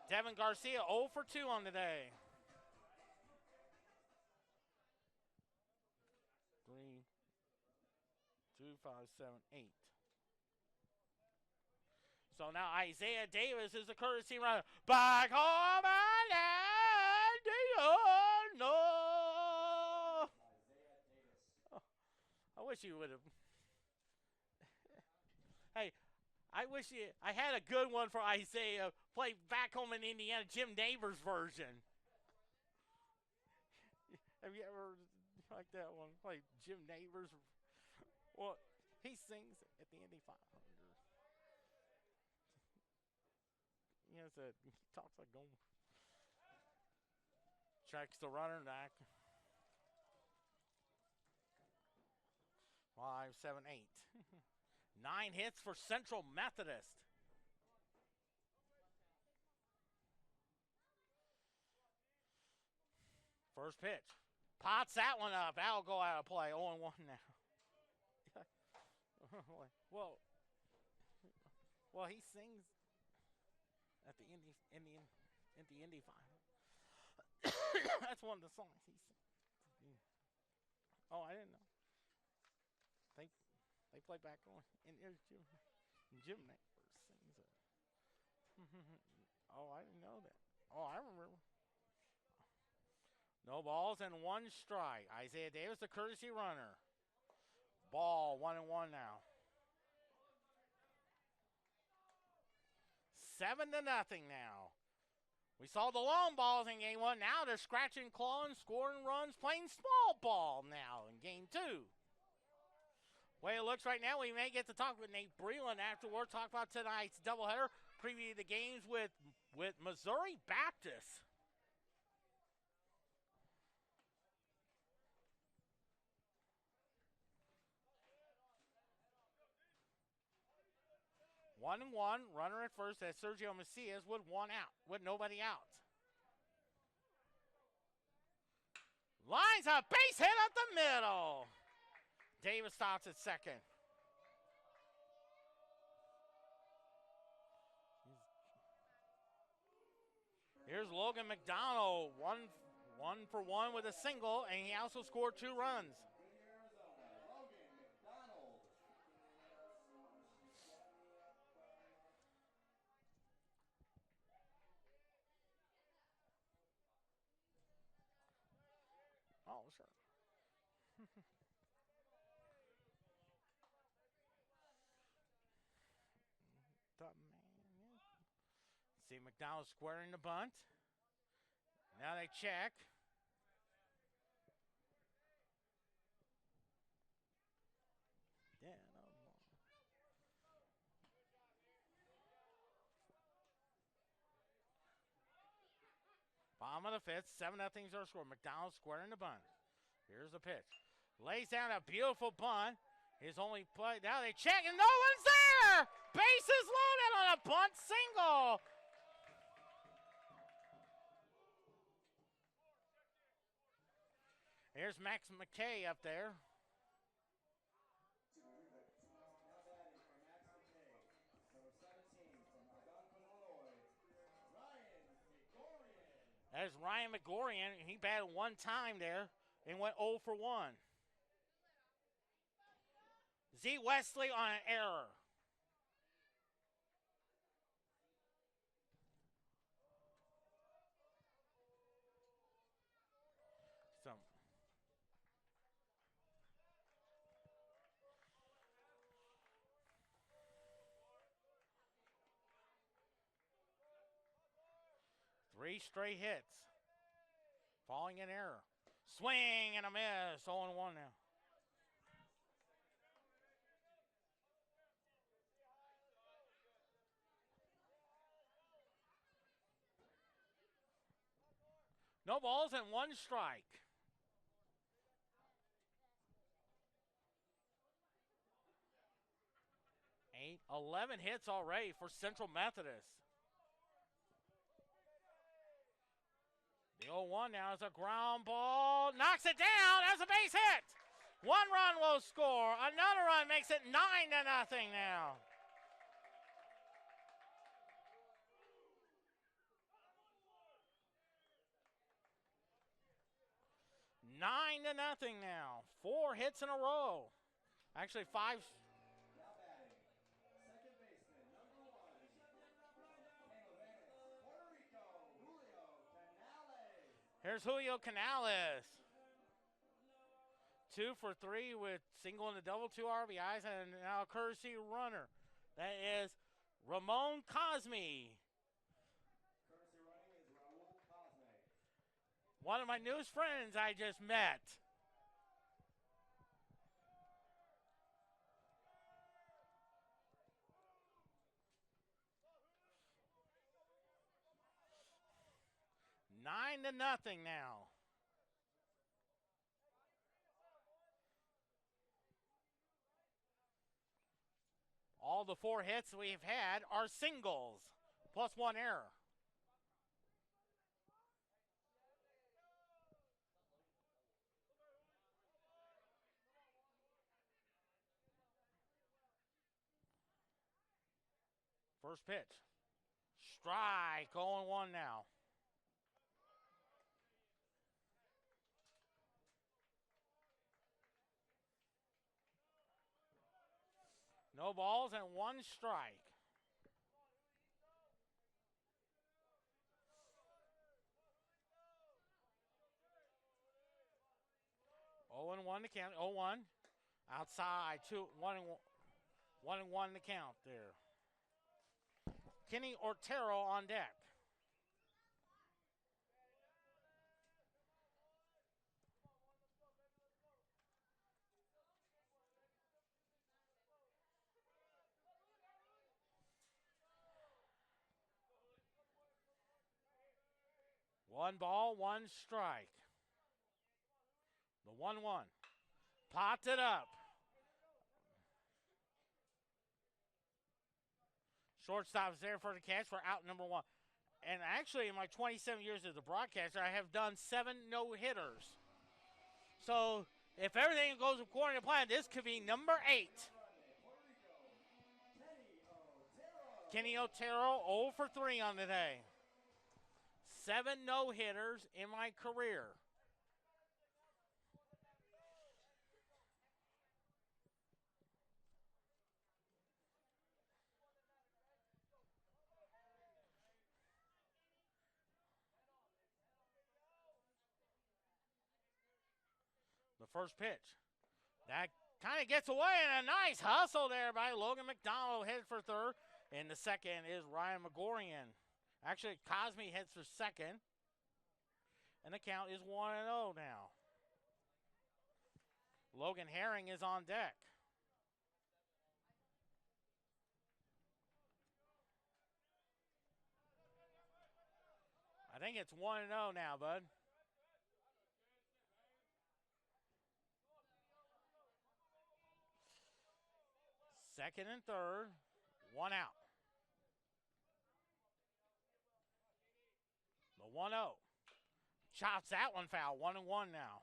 Devin Garcia 0 for 2 on the day. 3, 2, 5, 7, 8. So now Isaiah Davis is the courtesy runner. Back home and no. Isaiah Davis. Oh, I wish you would have. Hey, I wish I had a good one for Isaiah. Play Back Home in Indiana, Jim Neighbors version. Have you ever like that one? Play Jim Neighbors. Well, he sings at the Indy 500. He talks like going. Checks the runner back. 5, 7, 8. 9 hits for Central Methodist. First pitch. Pots that one up. That'll go out of play. 0-1 now. well, he sings at the Indy 500. That's one of the songs he sings. Oh, I didn't know. They play back on. And there's Jim Neighbors sings it. Oh, I didn't know that. Oh, I remember. No balls and 1 strike. Isaiah Davis, the courtesy runner. Ball 1-1 now. 7-0 now. We saw the long balls in game 1. Now they're scratching, clawing, scoring runs, playing small ball now in game 2. Way it looks right now, we may get to talk with Nate Breland afterward. Talk about tonight's doubleheader. Preview the games with Missouri Baptist. One and one, runner at first as Sergio Macias with 1 out, with nobody out. Lines a base hit up the middle. Davis stops at second. Here's Logan McDonald, one for one with a single, and he also scored 2 runs. Logan McDonald. Oh, sure. See McDonald squaring the bunt. Now they check. Yeah, no. Bottom of the 5th, 7-0 our score. McDonald squaring the bunt. Here's the pitch. Lays down a beautiful bunt. His only play. Now they check and no one's there. Bases loaded on a bunt single. Here's Max McKay up there. Now batting for Max McKay. Number 17 from Algonquin, Illinois. Ryan Gregorian. There's Ryan McGorian. He batted 1 time there and went 0 for 1. Z Wesley on an error. So 3 straight hits. Falling in error. Swing and a miss. 0-1 now. No balls and 1 strike. 11 hits already for Central Methodist. The 0-1 now is a ground ball. Knocks it down as a base hit. 1 run will score. Another run makes it 9-0 now. 9-0 now. 4 hits in a row. Actually, 5. Now batting, second baseman, number 1. From Canales, Puerto Rico, Julio Canales. Here's Julio Canales. 2 for 3 with single and a double, 2 RBIs, and now a courtesy runner. That is Ramon Cosme. Courtesy running is Raul Cosme. One of my newest friends I just met. Nine to nothing now. All the 4 hits we've had are singles, plus 1 error. First pitch. Strike, 0-1 now. No balls and 1 strike. Oh and 1 to count. 0-1. Outside, 1-1 to count there. Kenny Ortero on deck. One ball, 1 strike. The 1-1. Popped it up. Shortstop is there for the catch for out number 1. And actually, in my 27 years as a broadcaster, I have done 7 no-hitters. So if everything goes according to plan, this could be number 8. Kenny Otero, 0 for 3 on the day. 7 no-hitters in my career. The first pitch. That kind of gets away, and a nice hustle there by Logan McDonald, headed for third. And the second is Ryan Megorian. Actually, Cosme heads for second. And the count is 1-0 now. Logan Herring is on deck. I think it's 1-0 now, bud. Second and third, 1 out. The 1-0. Chops that one foul, 1-1 now.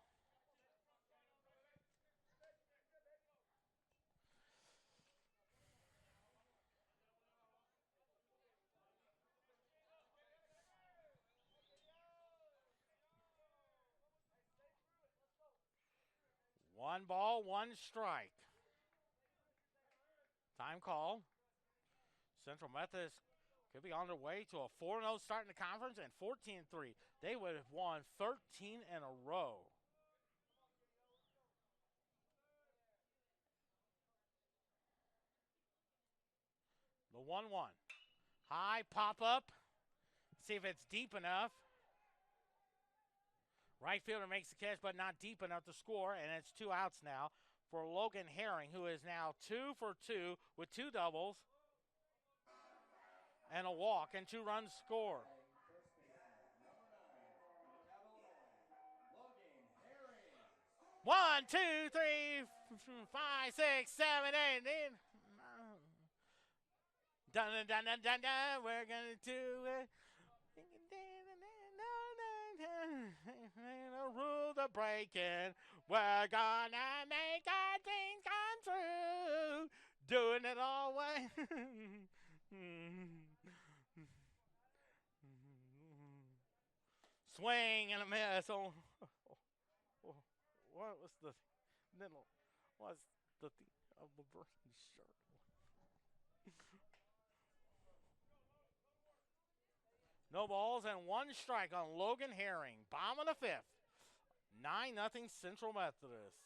One ball, 1 strike. Time call. Central Methodist could be on their way to a 4-0 start in the conference and 14-3. They would have won 13 in a row. The 1-1. High pop-up. See if it's deep enough. Right fielder makes the catch, but not deep enough to score, and it's 2 outs now for Logan Herring, who is now 2 for 2 with 2 doubles and a walk and 2 runs scored. First baseman, number 9, Logan Herring. 1, 2, 3, 5, 6, 7, 8. Dun, dun, dun, dun, dun, we're gonna do it. Rule the breaking. We're gonna make our dreams come true. Doing it all way. Swing and a miss. Oh. what was the middle? Was the thing of Laverne's shirt? No balls and one strike on Logan Herring. Bottom of the fifth. 9-0 Central Methodist.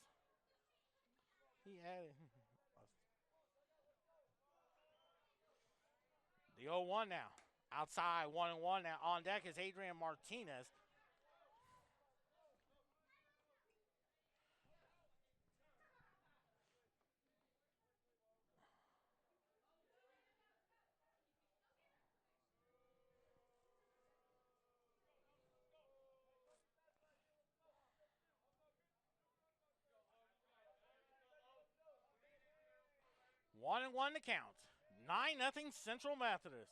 He had the 0-1 now. Outside 1-1 now. On deck is Adrian Martinez. One and one to count. 9-0 Central Methodist.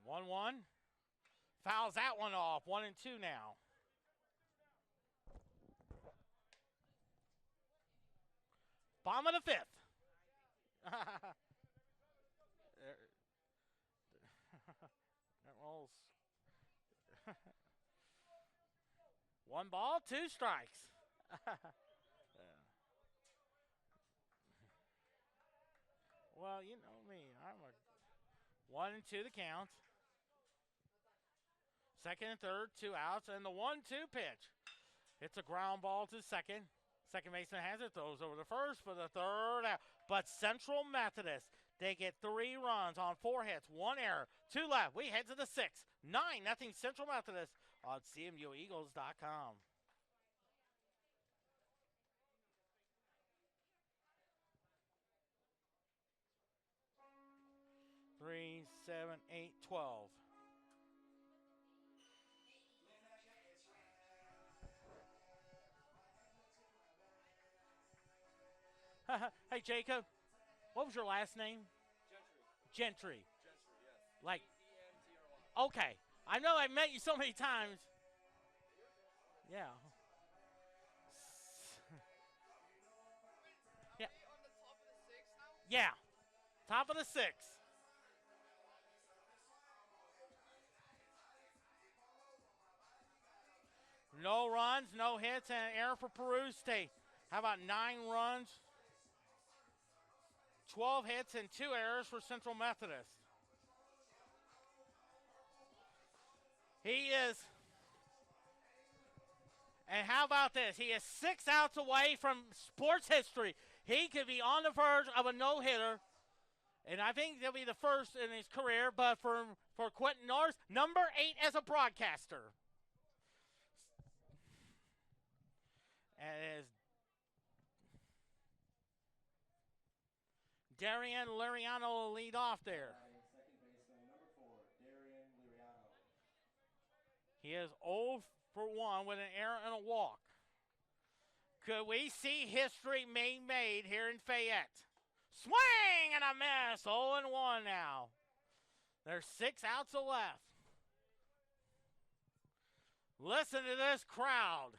One. Fouls that one off. 1-2 now. Bottom of the fifth. That rolls. One ball, two strikes. Yeah. Well, you know me. I'm a 1-2 the count. Second and third, 2 outs, and the 1-2 pitch. It's a ground ball to second. Second baseman has it, throws over the first for the third out. But Central Methodist, they get 3 runs on 4 hits, 1 error, 2 left. We head to the 6th. 9-0 Central Methodist on CMUEagles.com. Three, 7, 8, 12. Hey, Jacob, what was your last name? Gentry. Yes. Like, E-N-T-R-Y. okay. I know I've met you so many times. Yeah. Yeah. Are we on the top of the 6 now? Yeah. Top of the 6th. No runs, no hits, and an error for Peru State. How about 9 runs, 12 hits, and 2 errors for Central Methodist? He is. And how about this? He is 6 outs away from sports history. He could be on the verge of a no-hitter. And I think he'll be the first in his career, but for Quentin Norris, number 8 as a broadcaster. And it is Darian Liriano lead off there. Second baseman, number 4, Darian Liriano. He is 0 for 1 with an error and a walk. Could we see history being made here in Fayette? Swing and a miss. 0-1 now. There's 6 outs left. Listen to this crowd.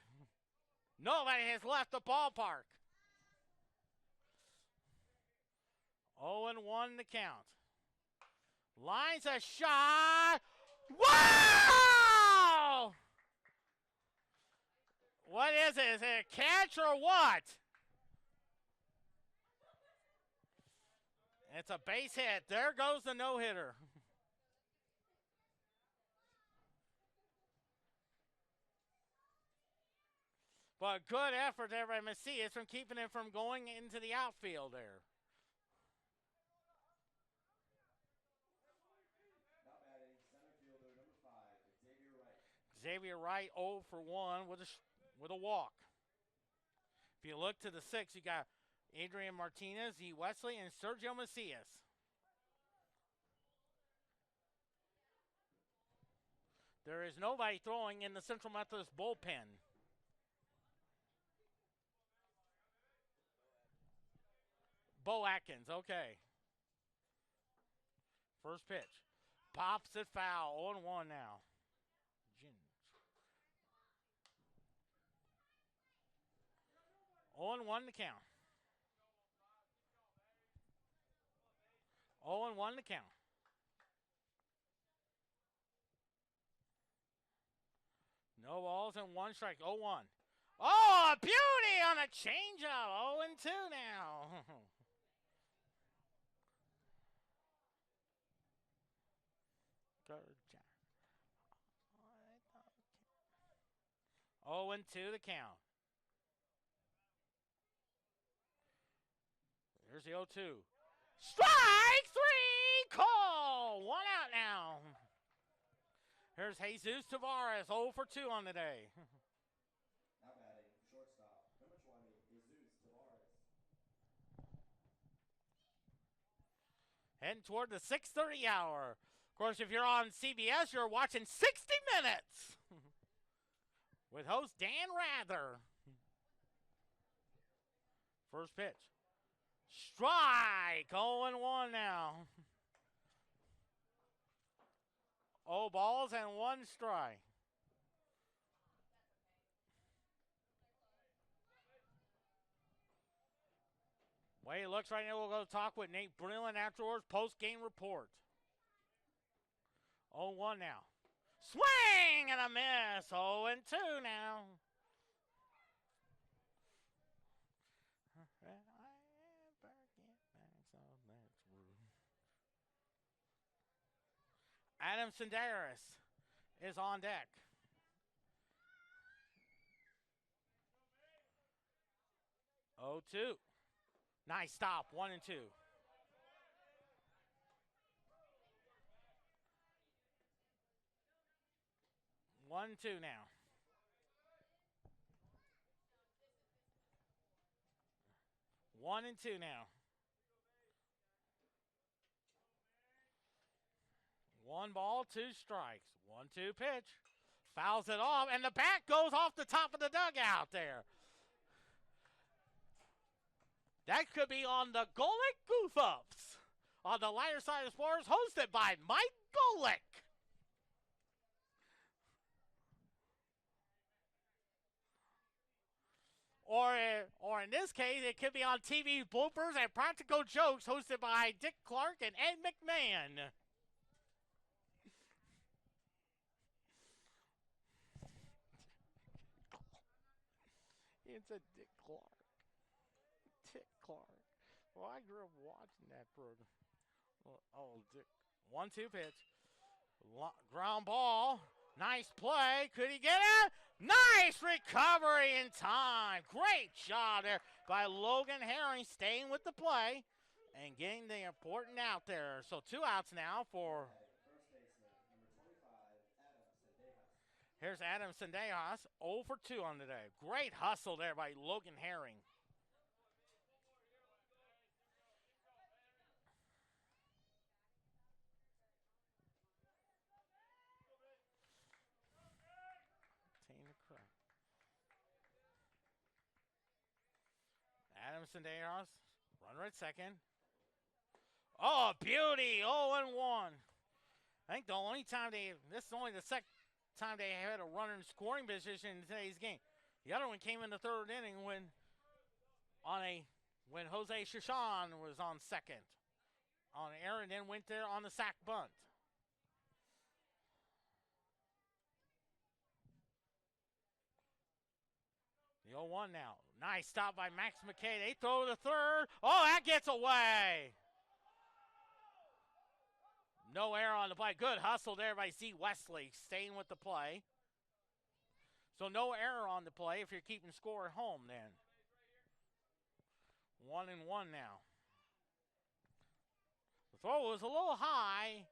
Nobody has left the ballpark. 0-1 to count. Lines a shot. Wow! What is it? Is it a catch or what? It's a base hit. There goes the no-hitter. But good effort there by Macias from keeping it from going into the outfield there. Now batting, center fielder, number 5, Xavier Wright. Xavier Wright 0 for 1 with a walk. If you look to the 6, you got Adrian Martinez, E. Wesley, and Sergio Macias. There is nobody throwing in the Central Methodist bullpen. Bo Atkins, okay. First pitch. Pops it foul. 0-1 now. 0-1 to count. 0-1 to count. No balls and one strike. 0-1. Oh, a beauty on a changeup. 0-2 now. Good job. 0-2 the count. Here's the 0-2. Strike three. Call. 1 out now. Here's Jesus Tavares. 0 for 2 on the day. Now batting, shortstop, number 20, Jesus Tavares. Heading toward the 6:30 hour. Of course, if you're on CBS, you're watching 60 Minutes with host Dan Rather. First pitch. Strike. 0-1 now. 0 balls and 1 strike. Way it looks right now, we'll go talk with Nate Breland afterwards. Post-game report. 0-1 now. Swing and a miss. 0-2 now. Adam Senderis is on deck. 0-2. Nice stop. 1-2. 1-2 now. 1-2 now. 1 ball, 2 strikes. 1-2 pitch. Fouls it off, and the bat goes off the top of the dugout there. That could be on the Golick Goof Ups on the lighter side of sports, hosted by Mike Golick. Or in this case, it could be on TV bloopers and practical jokes, hosted by Dick Clark and Ed McMahon. It's a Dick Clark. Dick Clark. Well, I grew up watching that program. Oh, Dick. 1-2 pitch. Ground ball. Nice play. Could he get it? Nice recovery in time. Great job there by Logan Herring, staying with the play and getting the important out there. So 2 outs now for. First baseman, number 25, Adam Sendejas. Here's Adam Sendejas, 0 for 2 on the day. Great hustle there by Logan Herring. Adam Sendejas, runner at second. Oh, beauty, 0-1. I think the only time this is only the second time they had a runner in scoring position in today's game. The other one came in the 3rd inning when Jose Shashan was on second on air and then went there on the sack bunt. The 0-1 now. Nice stop by Max McKay. They throw to the 3rd. Oh, that gets away. No error on the play. Good hustle there by Z. Wesley, staying with the play. So no error on the play if you're keeping score at home then. 1-1 now. The throw was a little high.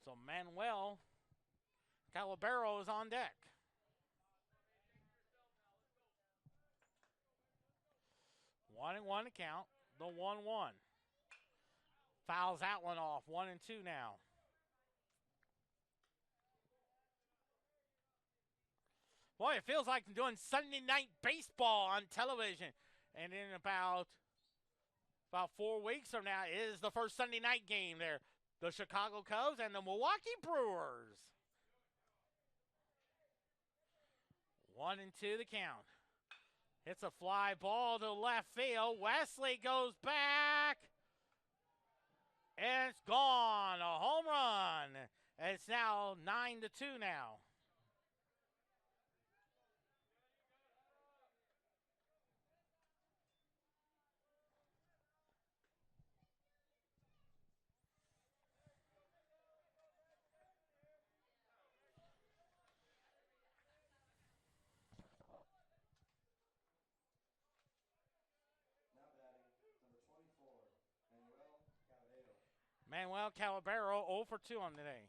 So Manuel Calabero is on deck. One and one to count. The 1-1. Fouls that one off. 1-2 now. Boy, it feels like doing Sunday night baseball on television. And in about 4 weeks from now is the first Sunday night game there. The Chicago Cubs and the Milwaukee Brewers. 1-2 the count. Hits a fly ball to left field. Wesley goes back. And it's gone. A home run. And it's now 9-2 now. Now batting, number 24, Manuel Calabero 0 for 2 on the day.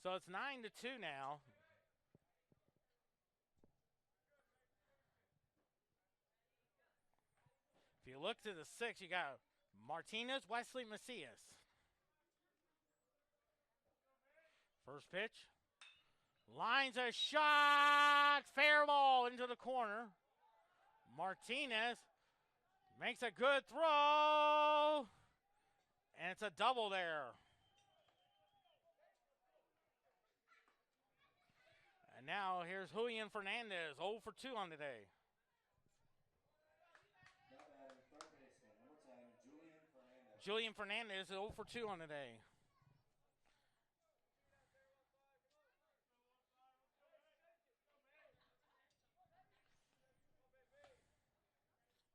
So it's 9-2 now. If you look to the 6, you got Martinez, Wesley, Macias. First pitch. Lines a shot. Fair ball into the corner. Martinez makes a good throw. And it's a double there. And now here's Julian Fernandez, 0 for 2 on the day. Now batting, third baseman, number 10, Julian Fernandez. Julian Fernandez, 0 for 2 on the day.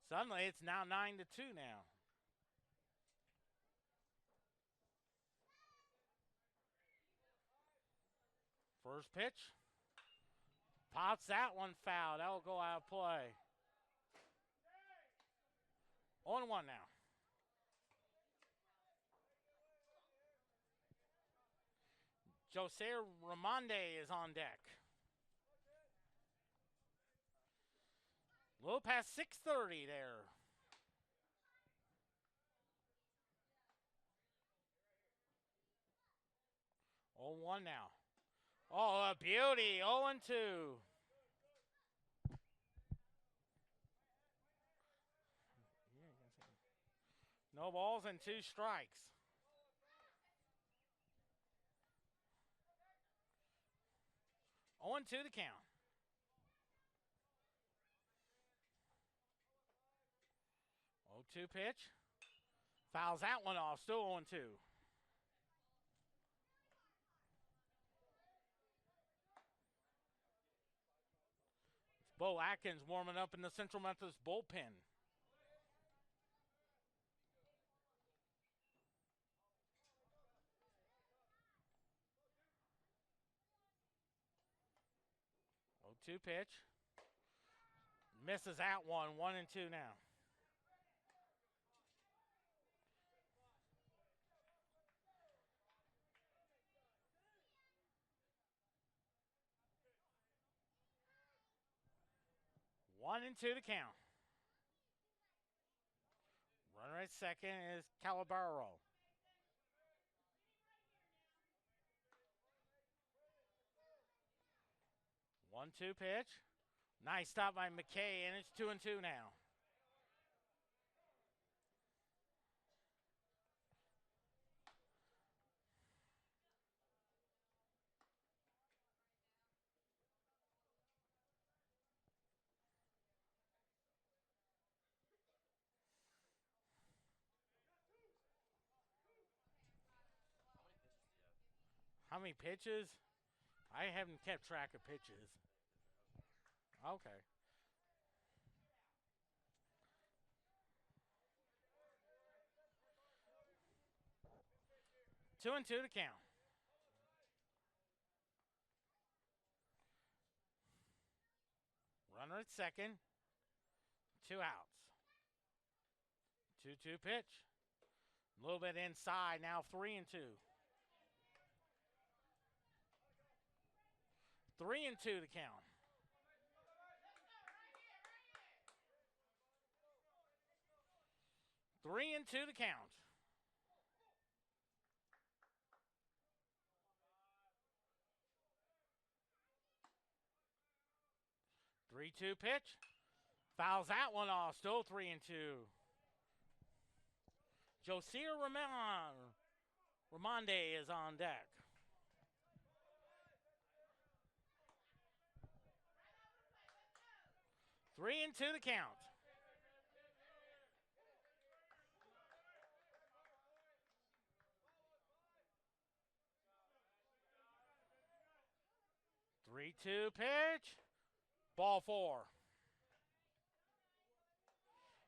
Suddenly, it's now 9-2 now. First pitch. Pops that one foul. That will go out of play. 0-1 now. Jose Ramonde is on deck. A little past 6:30 there. Oh, 1 now. Oh, a beauty. 0-2. No balls and 2 strikes. Oh, 2 the count. 0-2 pitch. Fouls that one off. Still 0-2. Bo Atkins warming up in the Central Methodist bullpen. Oh, 2 pitch. Misses that one. 1-2 now. One and 2 to count. Runner at second is Calabaro. One-two pitch. Nice stop by McKay, and it's 2-2 now. How many pitches? I haven't kept track of pitches. Okay. Two and 2 to count. Runner at second. 2 outs. 2-2 pitch. A little bit inside. Now 3-2. 3-2 to count. Three and 2 to count. Three-two pitch. Fouls that one off. Still 3-2. Josiah Ramonde is on deck. 3-2 the count. Three-two pitch. Ball 4.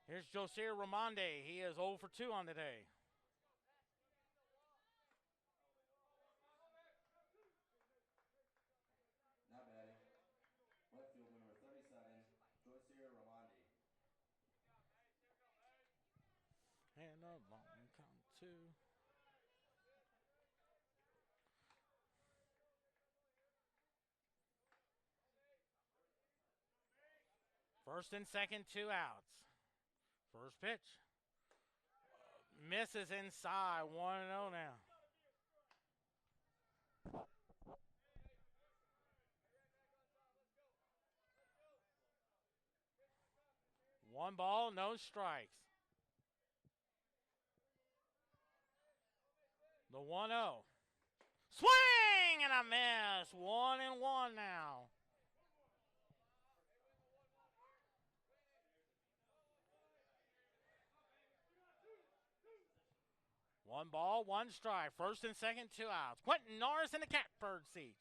Here's Josiah Ramonde. He is 0 for 2 on the day. Now batting, left fielder number 37, Joycer Ramondi. And a ball, count 2. First and second, 2 outs. First pitch. Misses inside, 1-0 now. One ball, no strikes. The 1-0. Swing and a miss. 1-1 now. One ball, one strike. First and second, 2 outs. Quentin Norris in the catbird seat.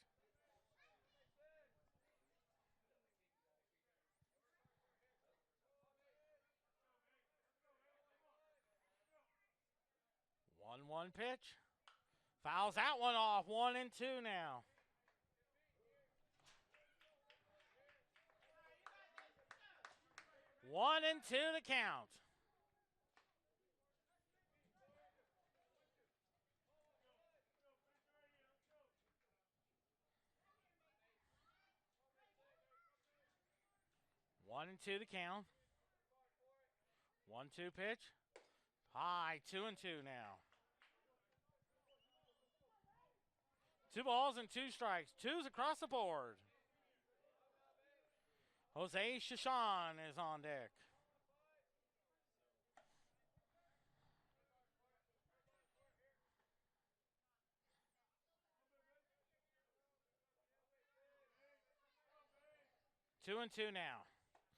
One pitch. Fouls that one off. 1-2 now. One and two the count. One and two to count. 1-2 pitch. High, 2-2 now. 2 balls and 2 strikes. 2s across the board. Jose Shashan is on deck. Two and two now.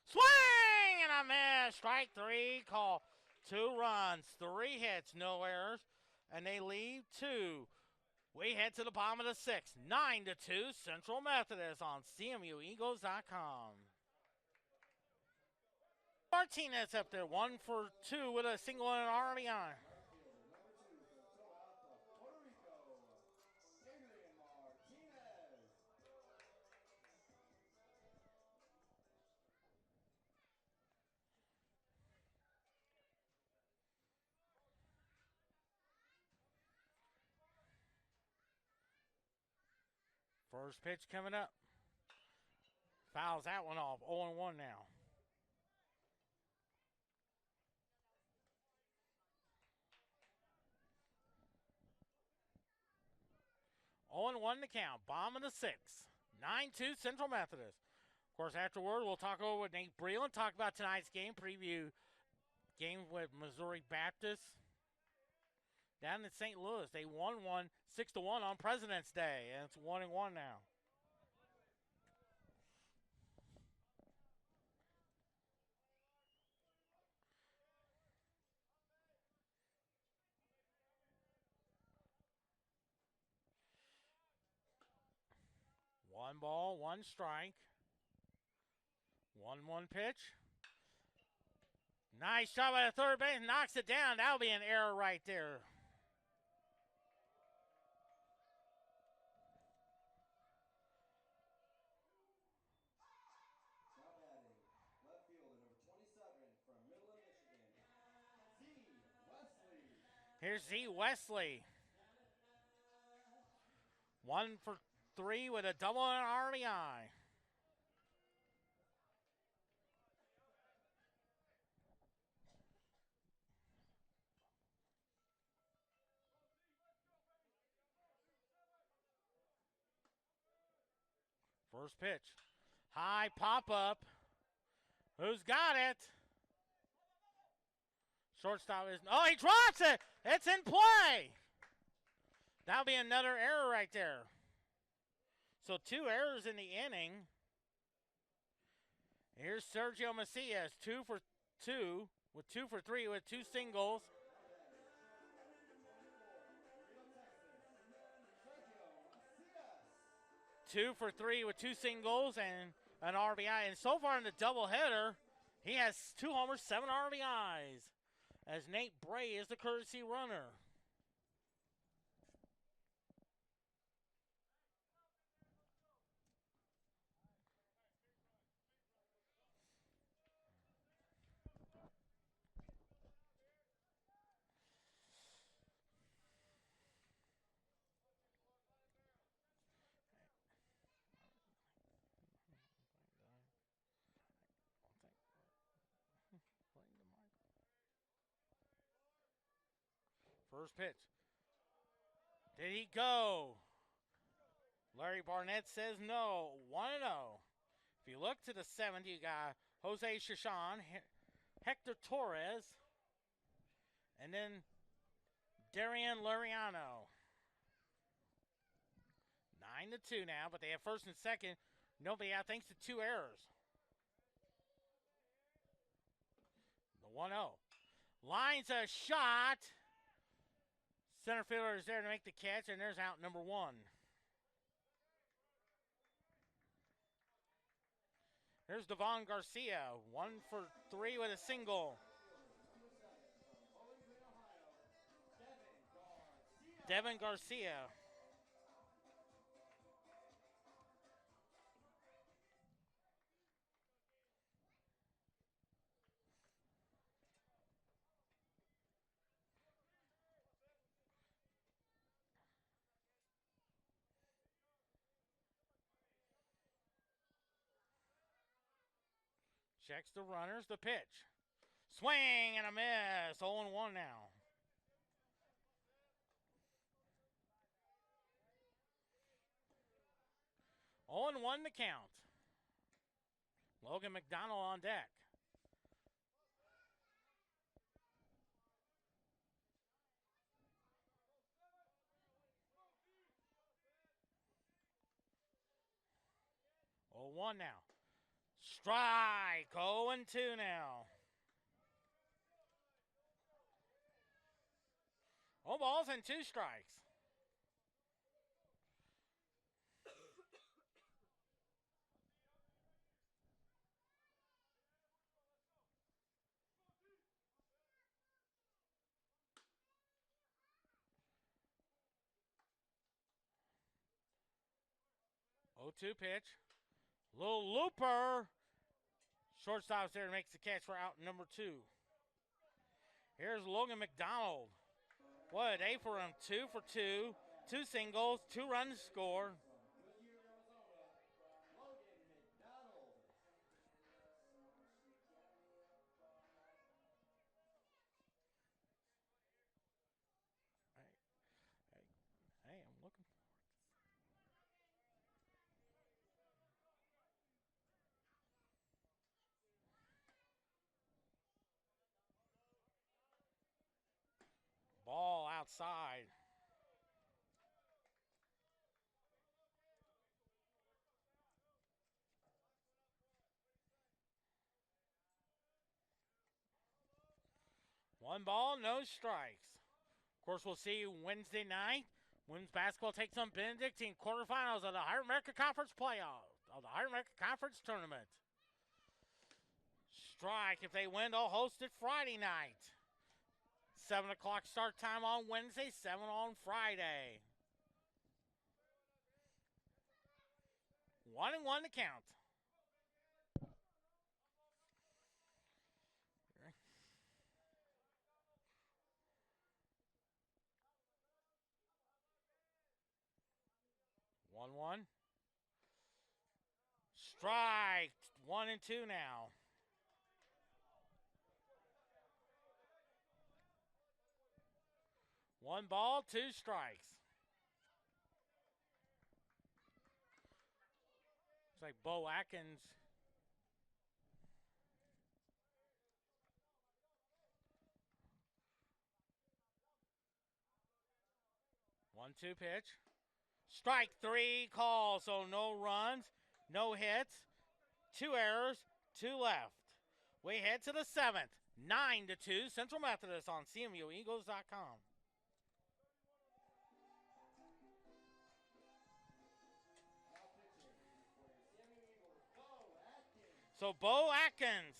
Swing and a miss. Strike 3 call. 2 runs, 3 hits, no errors, and they leave 2. We head to the bottom of the 6th. 9-2 Central Methodist on CMUEagles.com. Martinez up there, 1 for 2 with a single and an RBI. Right fielder number 2 from Toronto, Puerto Rico, Adrian Martinez. First pitch coming up. Fouls that one off. 0-1 now. On 1 to count. Bottom of the 6th. 9-2 Central Methodist. Of course, afterward, we'll talk over with Nate Breland, talk about tonight's game, preview game with Missouri Baptist down in St. Louis. They won 6-1 on President's Day, and it's 1-1 now. One ball, one strike. 1-1 pitch. Nice shot by the third base. Knocks it down. That'll be an error right there. Now batting, left fielder number 27 from Midland, Michigan, Z. Wesley. Here's Z. Wesley. 1 for 3 with a double and an RBI. First pitch. High pop up. Who's got it? Shortstop is. Oh, he drops it. It's in play. That'll be another error right there. So 2 errors in the inning. Here's Sergio Macias, 2 for 2, with 2 for 3 with 2 singles. Sergio Macias. 2 for 3 with 2 singles and an RBI. And so far in the doubleheader, he has 2 homers, 7 RBIs. As Nate Bray is the courtesy runner. First pitch. Did he go? Larry Barnett says no. 1-0. If you look to the 7th, you got Jose Chichon, Hector Torres, and then Darian Lariano. 9-2 now, but they have first and second. Nobody out thanks to 2 errors. The 1-0. Lines a shot. Center fielder is there to make the catch, and there's out number 1. There's Devon Garcia, 1 for 3 with a single. Devon Garcia. Checks the runners, the pitch. Swing and a miss. 0-1 now. Oh and 1 to count. Logan McDonald on deck. Oh, 1 now. Strike. 0-2 now. Oh, balls and 2 strikes. Oh, 2 pitch. Little looper. Shortstop's there and makes the catch for out number 2. Here's Logan McDonald. What a day for him. 2 for 2. 2 singles, 2 runs scored. Hey, I'm looking for it. Ball outside. One ball, no strikes. Of course, we'll see you Wednesday night. Women's basketball takes on Benedictine quarterfinals of the Higher America Conference playoff, of the Higher America Conference tournament. Strike. If they win, they'll host it Friday night. 7 o'clock start time on Wednesday, 7 on Friday. 1-1 to count. One. Strike. 1-2 now. One ball, 2 strikes. It's like Bo Atkins. One-two pitch. Strike 3 call, so no runs, no hits, 2 errors, 2 left. We head to the 7th. 9-2 Central Methodist on CMUEagles.com. Now pitching for your CMU Eagles, Bo Atkins. So Bo Atkins.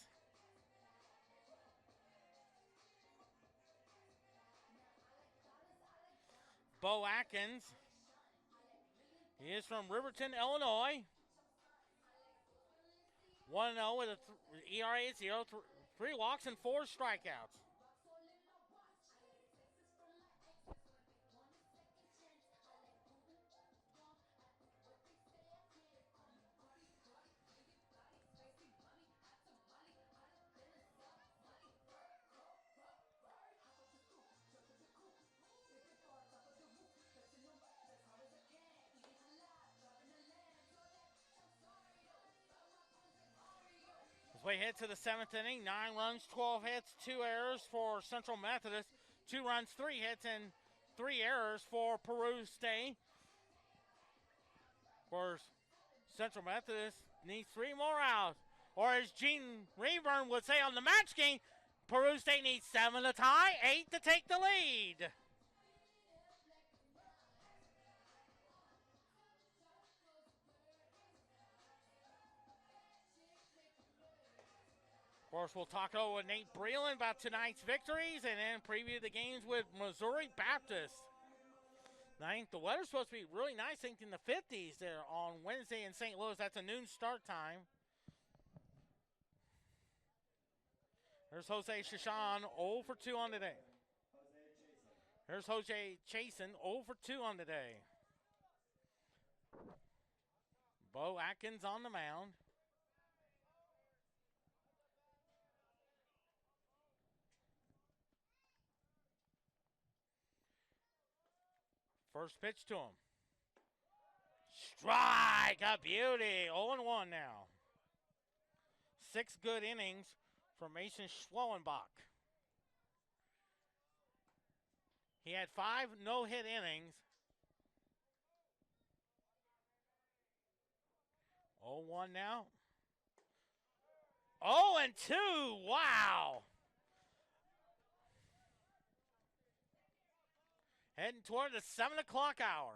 Bo Atkins. He is from Riverton, Illinois. 1-0 with a ERA at 0, 3 walks and 4 strikeouts. As we head to the 7th inning, 9 runs, 12 hits, 2 errors for Central Methodist, 2 runs, 3 hits, and 3 errors for Peru State. Of course, Central Methodist needs 3 more outs. Or as Gene Rayburn would say on the match game, Peru State needs 7 to tie, 8 to take the lead. Of course, we'll talk over with Nate Breland about tonight's victories and then preview the games with Missouri Baptist. I think the weather's supposed to be really nice. I think in the 50s there on Wednesday in St. Louis. That's a noon start time. There's Jose Shashan, 0 for 2 on the day. Here's Jose Chasen, 0 for 2 on the day. Bo Atkins on the mound. First pitch to him. Strike, a beauty. 0-1 now. 6 good innings for Mason Schwellenbach. He had 5 no-hit innings. 0-1 now. 0-2, wow. Heading toward the 7 o'clock hour.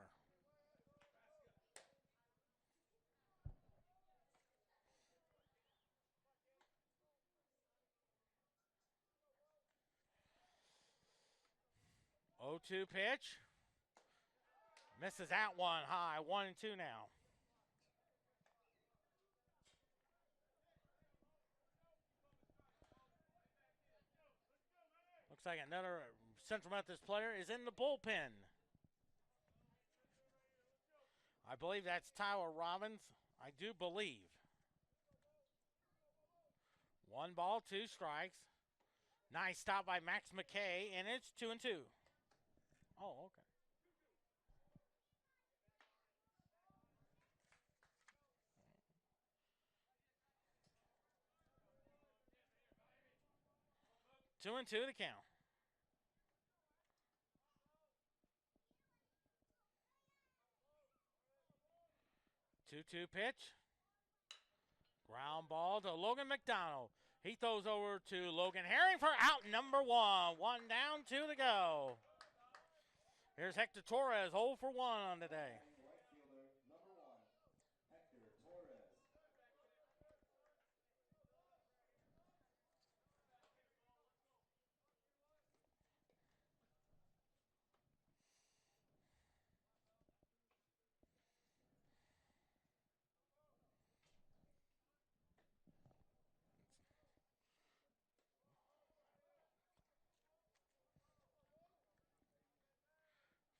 Oh, 2 pitch. Misses that one high. 1-2 now. Looks like another Central Methodist player is in the bullpen. I believe that's Tyler Robbins. I do believe. 1 ball, 2 strikes. Nice stop by Max McKay, and it's 2-2. Oh, okay. Two and two the count. 2-2 pitch. Ground ball to Logan McDonald. He throws over to Logan Herring for out number 1. 1 down, 2 to go. Here's Hector Torres, 0 for 1 on the day. Right fielder, number 1, Hector Torres.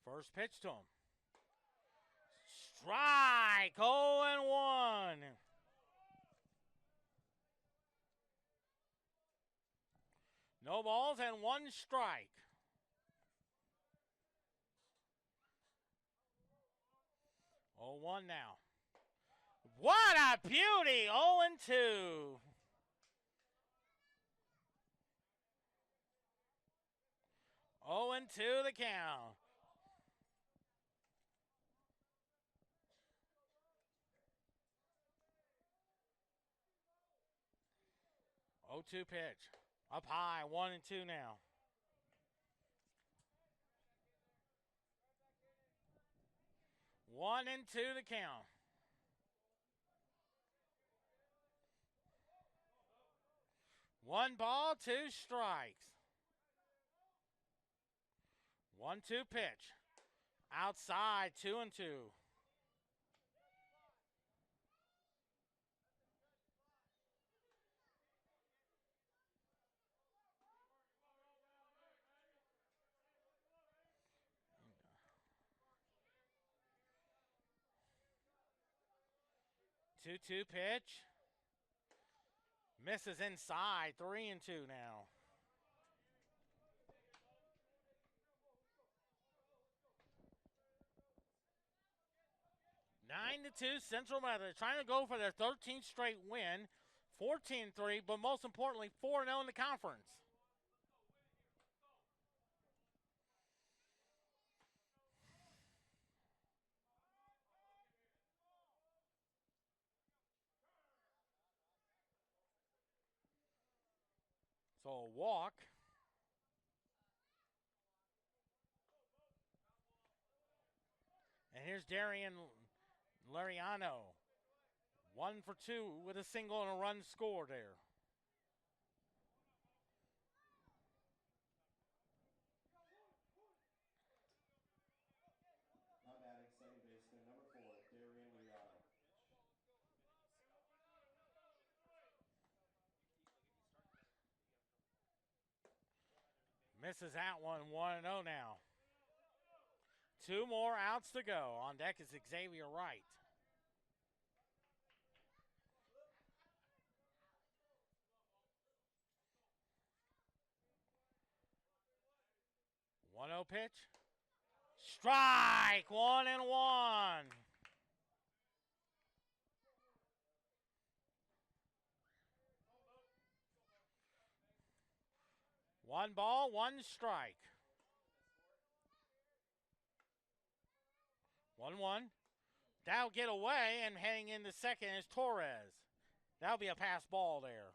First pitch to him. Strike, 0-1. No balls and 1 strike. Oh, 1 now. What a beauty! 0-2. 0-2 the count. 0-2 pitch. Up high, 1-2 now. One and two to count. One ball, two strikes. 1-2 pitch. Outside, 2-2. Two pitch. Misses inside, 3-2 now. Nine to 2, Central Methodist trying to go for their 13th straight win, 14-3, but most importantly, 4-0 in the conference. So a walk. And here's Darian Lariano. 1 for 2 with a single and a run scored there. Now batting second baseman number 4, Darian Liriano. Misses that one, 1-0 now. 2 more outs to go. On deck is Xavier Wright. One 0 pitch. Strike, 1-1. One ball, one strike. 1-1. That'll get away, and heading into second is Torres. That'll be a pass ball there.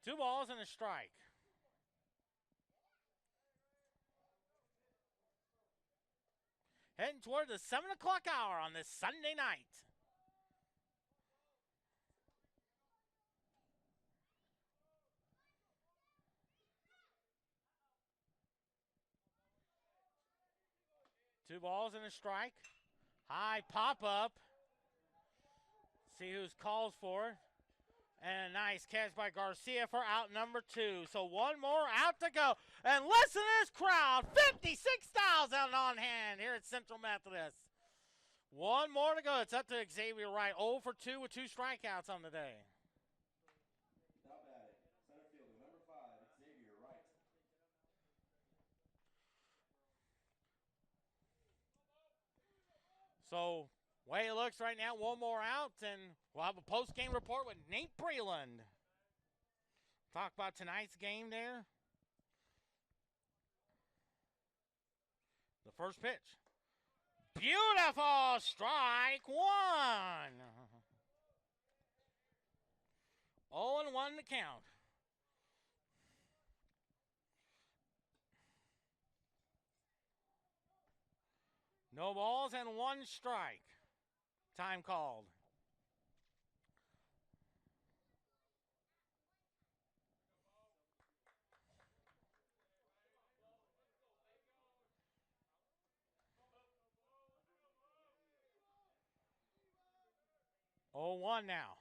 2 balls and a strike. Heading toward the 7 o'clock hour on this Sunday night. Two balls and a strike. High pop-up. See who's calls for it. And a nice catch by Garcia for out number 2. So one more out to go. And listen to this crowd. 56,000 on hand here at Central Methodist. One more to go. It's up to Xavier Wright. 0 for 2 with 2 strikeouts on the day. Now batting center fielder number 5, Xavier Wright. So, way it looks right now, one more out, and we'll have a post-game report with Nate Breland. Talk about tonight's game there. The first pitch. Beautiful strike 1. 0-1 to count. No balls and 1 strike. Time called. Oh, 1 now.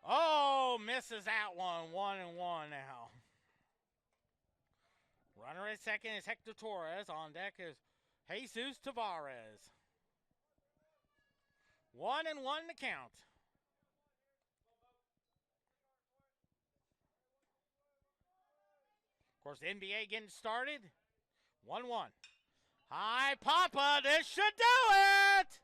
Oh, misses that one. 1-1 now. Runner at second is Hector Torres. On deck is Jesus Tavares. 1-1 to count. Of course, the NBA getting started. 1-1. High Papa, this should do it!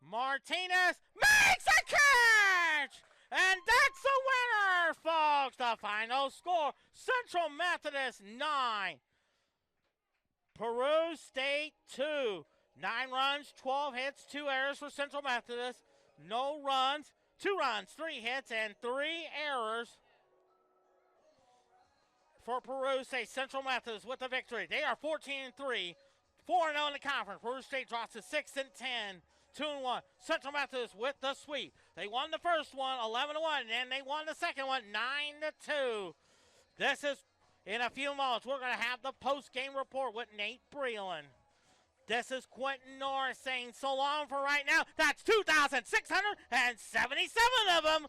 Martinez makes a catch! And that's the winner, folks. The final score, Central Methodist 9. Peru State 2. 9 runs, 12 hits, 2 errors for Central Methodist. No runs, 2 runs, 3 hits, and 3 errors for Peru State. Central Methodist with the victory. They are 14-3, 4-0 in the conference. Peru State drops to 6-10, 2-1. Central Methodist with the sweep. They won the first one, 11-1, and then they won the second one, 9-2. This is, in a few moments, we're going to have the post-game report with Nate Breland. This is Quentin Norris saying so long for right now. That's 2,677 of them.